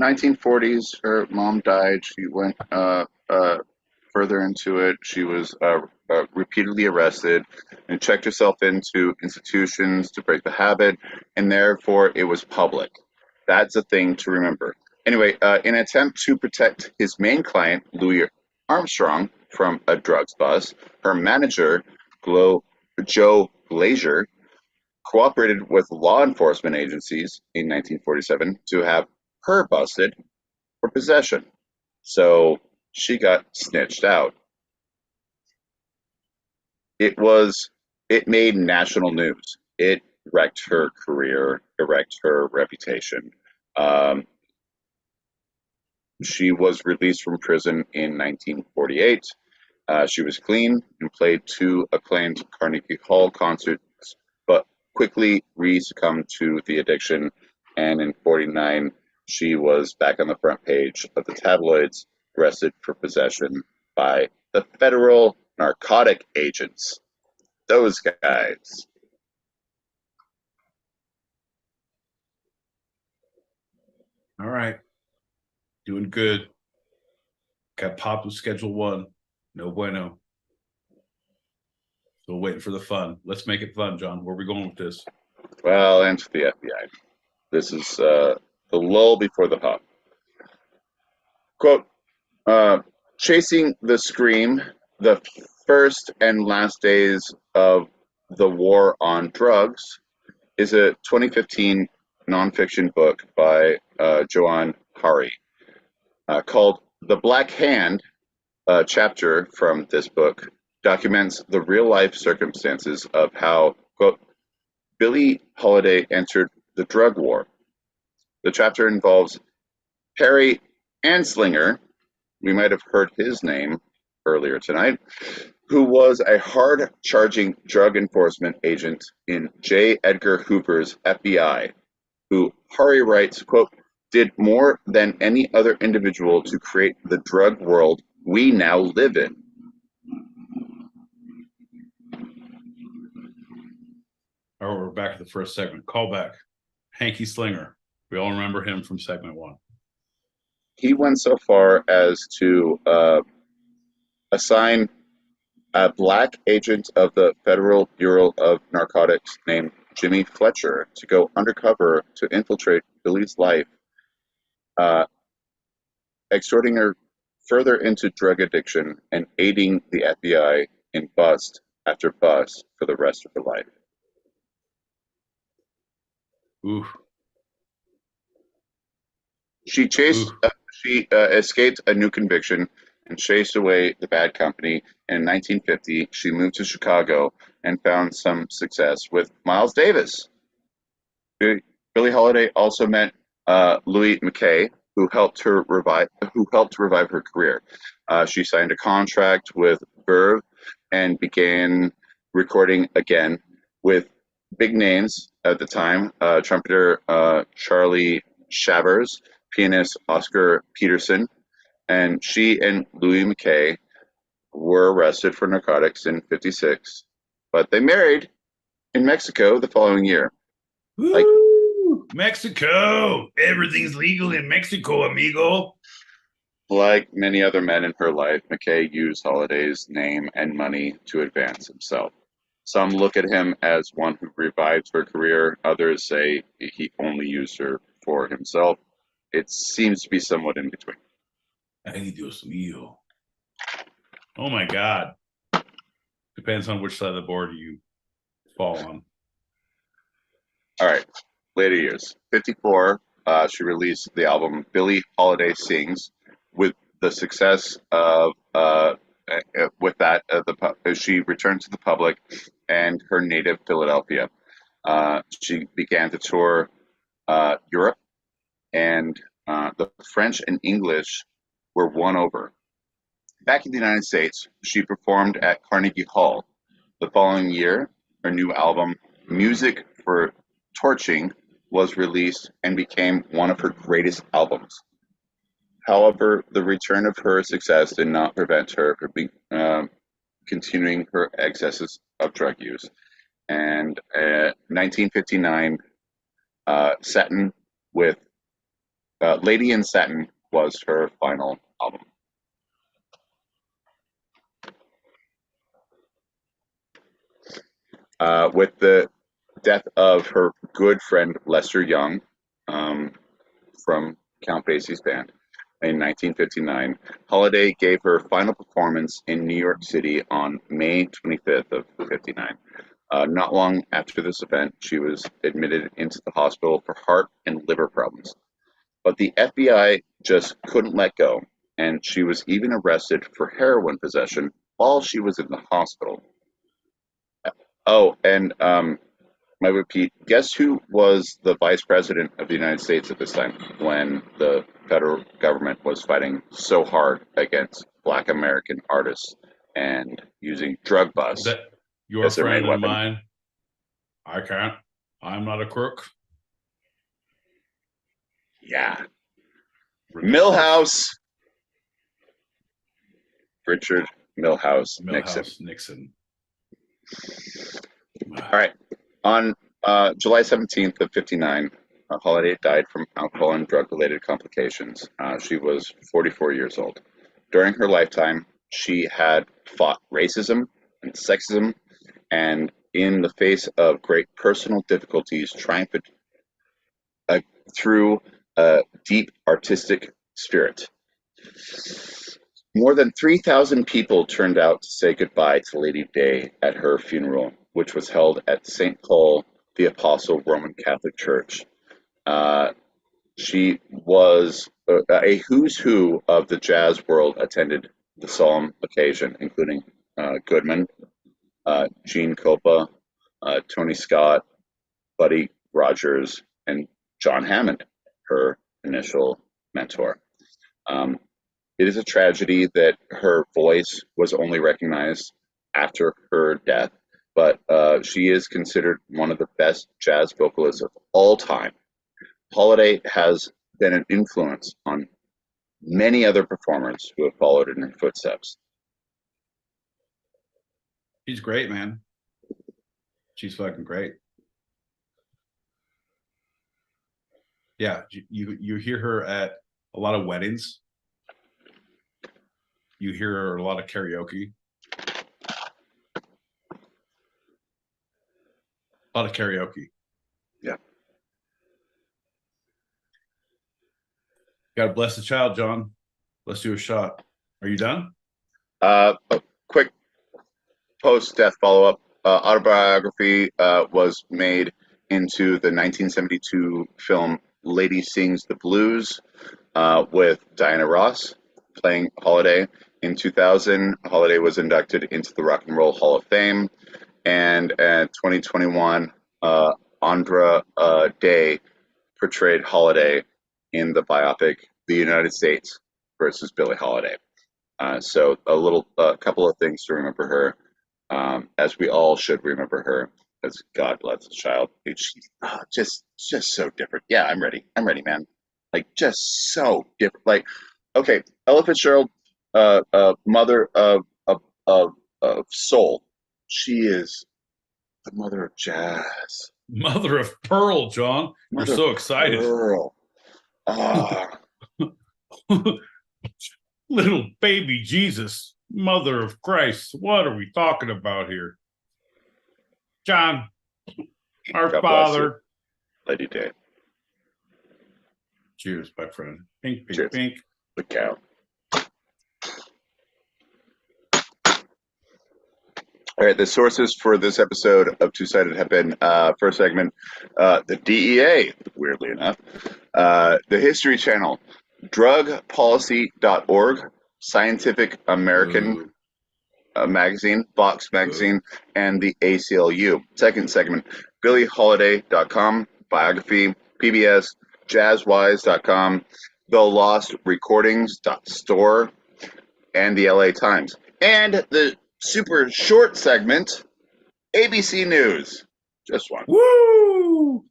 1940s, her mom died. She went further into it. She was repeatedly arrested and checked herself into institutions to break the habit, and therefore it was public. That's a thing to remember. Anyway, in an attempt to protect his main client, Louis Armstrong, from a drugs bust, her manager, Joe Glazier, cooperated with law enforcement agencies in 1947 to have her busted for possession. So she got snitched out. It made national news. It wrecked her career, it wrecked her reputation. She was released from prison in 1948. She was clean and played 2 acclaimed Carnegie Hall concerts, but quickly succumbed to the addiction. And in 49, she was back on the front page of the tabloids, arrested for possession by the federal narcotic agents. Those guys. All right. Doing good. Got popped with Schedule 1. No bueno. Still waiting for the fun. Let's make it fun, John. Where are we going with this? Well, answer the FBI. This is the lull before the pop. Quote, chasing the scream, the first and last days of the war on drugs, is a 2015 nonfiction book by Joanne Hari called The Black Hand. A chapter from this book documents the real-life circumstances of how, quote, Billie Holiday entered the drug war. The chapter involves Harry Anslinger, we might have heard his name earlier tonight, who was a hard-charging drug enforcement agent in J. Edgar Hoover's FBI, who, Hari writes, quote, did more than any other individual to create the drug world we now live in. All right, we're back to the first segment. Call back. Hanky Slinger. We all remember him from segment 1. He went so far as to assign a black agent of the Federal Bureau of Narcotics named Jimmy Fletcher to go undercover to infiltrate Billy's life, uh, extorting her further into drug addiction and aiding the FBI in bust after bust for the rest of her life. Ooh. She escaped a new conviction and chased away the bad company. And in 1950, she moved to Chicago and found some success with Miles Davis. Billie Holiday also met Louis McKay, who helped to revive her career. She signed a contract with Verve and began recording again with big names at the time: trumpeter Charlie Shavers, pianist Oscar Peterson, and she and Louis McKay were arrested for narcotics in '56, but they married in Mexico the following year. Like Mexico, everything's legal in Mexico, amigo. Like many other men in her life, McKay used Holiday's name and money to advance himself. Some look at him as one who revived her career. Others say he only used her for himself. It seems to be somewhat in between. Ay, Dios mío. Oh my God. Depends on which side of the board you fall on. All right. Later years. 54, she released the album Billie Holiday Sings. With the success of she returned to the public and her native Philadelphia. She began to tour Europe, and the French and English were won over. Back in the United States, she performed at Carnegie Hall. The following year, her new album, Music for Torching, was released and became one of her greatest albums. However, the return of her success did not prevent her from continuing her excesses of drug use. And 1959, Satin with Lady in Satin was her final album. With the death of her good friend Lester Young from Count Basie's band in 1959, Holiday gave her final performance in New York City on May 25th of 59. Not long after this event, she was admitted into the hospital for heart and liver problems. But the FBI just couldn't let go, and she was even arrested for heroin possession while she was in the hospital. Oh, and my repeat, guess who was the vice president of the United States at this time when the federal government was fighting so hard against Black American artists and using drug busts That your as their friend main and weapon? mine. I can't. I'm not a crook. Yeah. Milhouse. Richard Milhouse Nixon. Nixon. All right. On July 17th of 59, Holiday died from alcohol and drug-related complications. She was 44 years old. During her lifetime, she had fought racism and sexism, and in the face of great personal difficulties, triumphed through a deep artistic spirit. More than 3,000 people turned out to say goodbye to Lady Day at her funeral, which was held at St. Paul the Apostle Roman Catholic Church. She was a who's who of the jazz world attended the solemn occasion, including Goodman, Gene Copa, Tony Scott, Buddy Rogers, and John Hammond, her initial mentor. It is a tragedy that her voice was only recognized after her death, but she is considered one of the best jazz vocalists of all time. Holiday has been an influence on many other performers who have followed in her footsteps. She's great, man. She's fucking great. Yeah, you hear her at a lot of weddings. you hear a lot of karaoke. A lot of karaoke. Yeah. God bless the child, John. Let's do a shot. Are you done? A quick post-death follow-up. Autobiography was made into the 1972 film Lady Sings the Blues with Diana Ross playing Holiday. In 2000, Holiday was inducted into the Rock and Roll Hall of Fame. And in 2021, Andra Day portrayed Holiday in the biopic The United States versus Billie Holiday. So a couple of things to remember her, as we all should remember her, as God bless the child. She's just so different. Yeah, I'm ready, man. Like, just so different. Like, okay, Ella Fitzgerald, mother of soul. She is the mother of jazz. Mother of pearl, John. You're so excited. Pearl. Ah. Little baby Jesus, mother of Christ. What are we talking about here? John, our God Father. Lady Day. Cheers, my friend. Pink, pink, Cheers. pink. The cow. All right, the sources for this episode of Two Sided have been, first segment, the DEA, weirdly enough, the History Channel, drugpolicy.org, Scientific American magazine, Vox magazine, and the ACLU. Second segment, BillieHoliday.com, biography, PBS, jazzwise.com, the Lost Recordings.store, and the LA Times. And the super short segment, ABC News. Just one. Woo!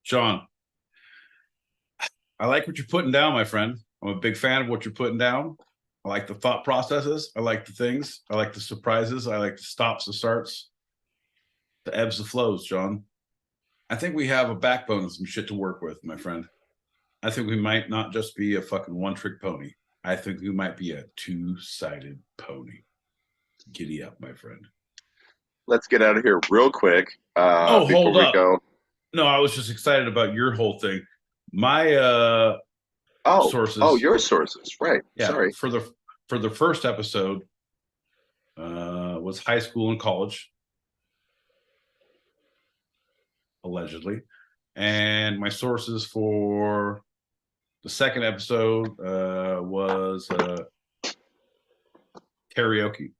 John, I like what you're putting down, my friend. I'm a big fan of what you're putting down. I like the thought processes. I like the things. I like the surprises. I like the stops, the starts, the ebbs, the flows, John. I think we have a backbone and some shit to work with, my friend. I think we might not just be a fucking one-trick pony. I think we might be a two-sided pony. Giddy up, my friend. Let's get out of here real quick. Hold up. Go. No, I was just excited about your whole thing. My sources. Oh, your sources, right? Yeah, sorry. For the first episode was high school and college, allegedly, and my sources for the second episode was karaoke.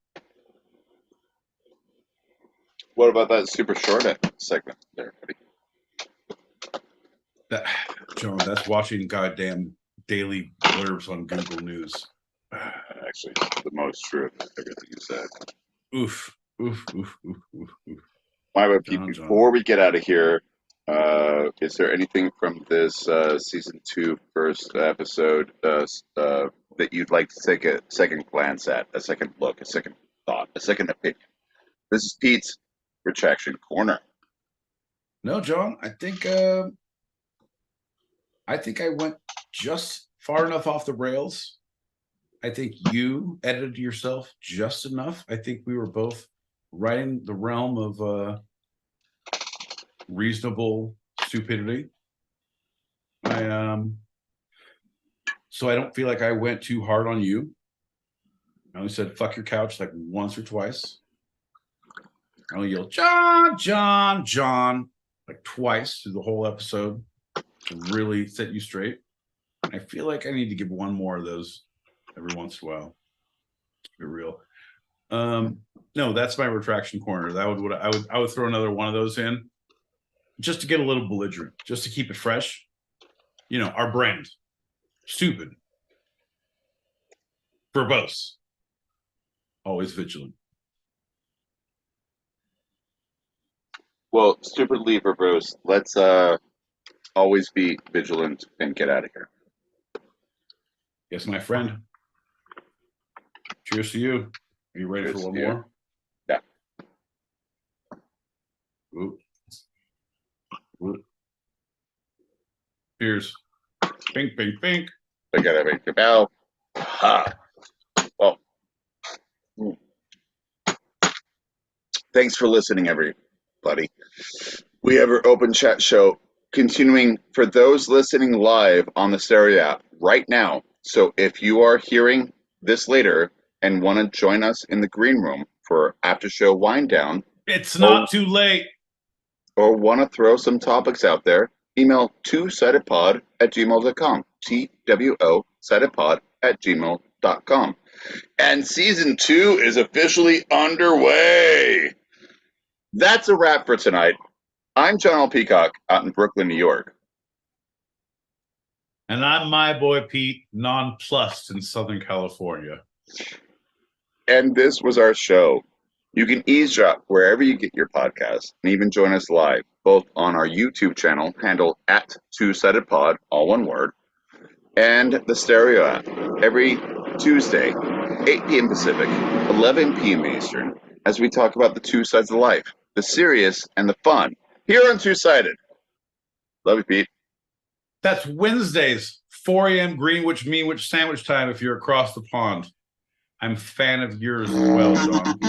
What about that super short segment there, buddy? John, that's watching goddamn daily blurbs on Google News. Actually, the most true of everything you said. Oof, oof, oof, oof, oof, oof. My web Pete, before we get out of here, is there anything from this season 2 first episode that you'd like to take a second glance at, a second look, a second thought, a second opinion? This is Pete's Retraction Corner. No, John, I think I went just far enough off the rails. I think you edited yourself just enough. I think we were both right in the realm of reasonable stupidity. So I don't feel like I went too hard on you. I only said "fuck your couch" like once or twice. I only yelled "John, John, John" like twice through the whole episode to really set you straight. I feel like I need to give one more of those every once in a while. To be real. No, that's my retraction corner. I would throw another one of those in just to get a little belligerent, just to keep it fresh. You know, our brand. Stupid. Verbose. Always vigilant. Well, stupidly verbose. Let's always be vigilant and get out of here. Yes, my friend. Cheers to you. Are you ready for one more? Yeah. Ooh. Ooh. Cheers. Pink, pink, pink. I gotta make the bell. Ha. Well, Thanks for listening, everybody. We have our open chat show continuing for those listening live on the Stereo app right now. So if you are hearing this later and want to join us in the green room for after show wind down, it's not too late. Or want to throw some topics out there, email twosidedpod@gmail.com. TWO sidedpod@gmail.com. And season 2 is officially underway. That's a wrap for tonight. I'm John L. Peacock out in Brooklyn, New York. And I'm my boy Pete, nonplussed in Southern California. And this was our show. You can eavesdrop wherever you get your podcasts and even join us live, both on our YouTube channel, handle @twosidedpod, all one word, and the Stereo app every Tuesday, 8 p.m. Pacific, 11 p.m. Eastern, as we talk about the two sides of life, the serious and the fun, here on Two Sided. Love you, Pete. That's Wednesdays, 4 a.m. Greenwich Meanwich sandwich time if you're across the pond. I'm a fan of yours as well, John.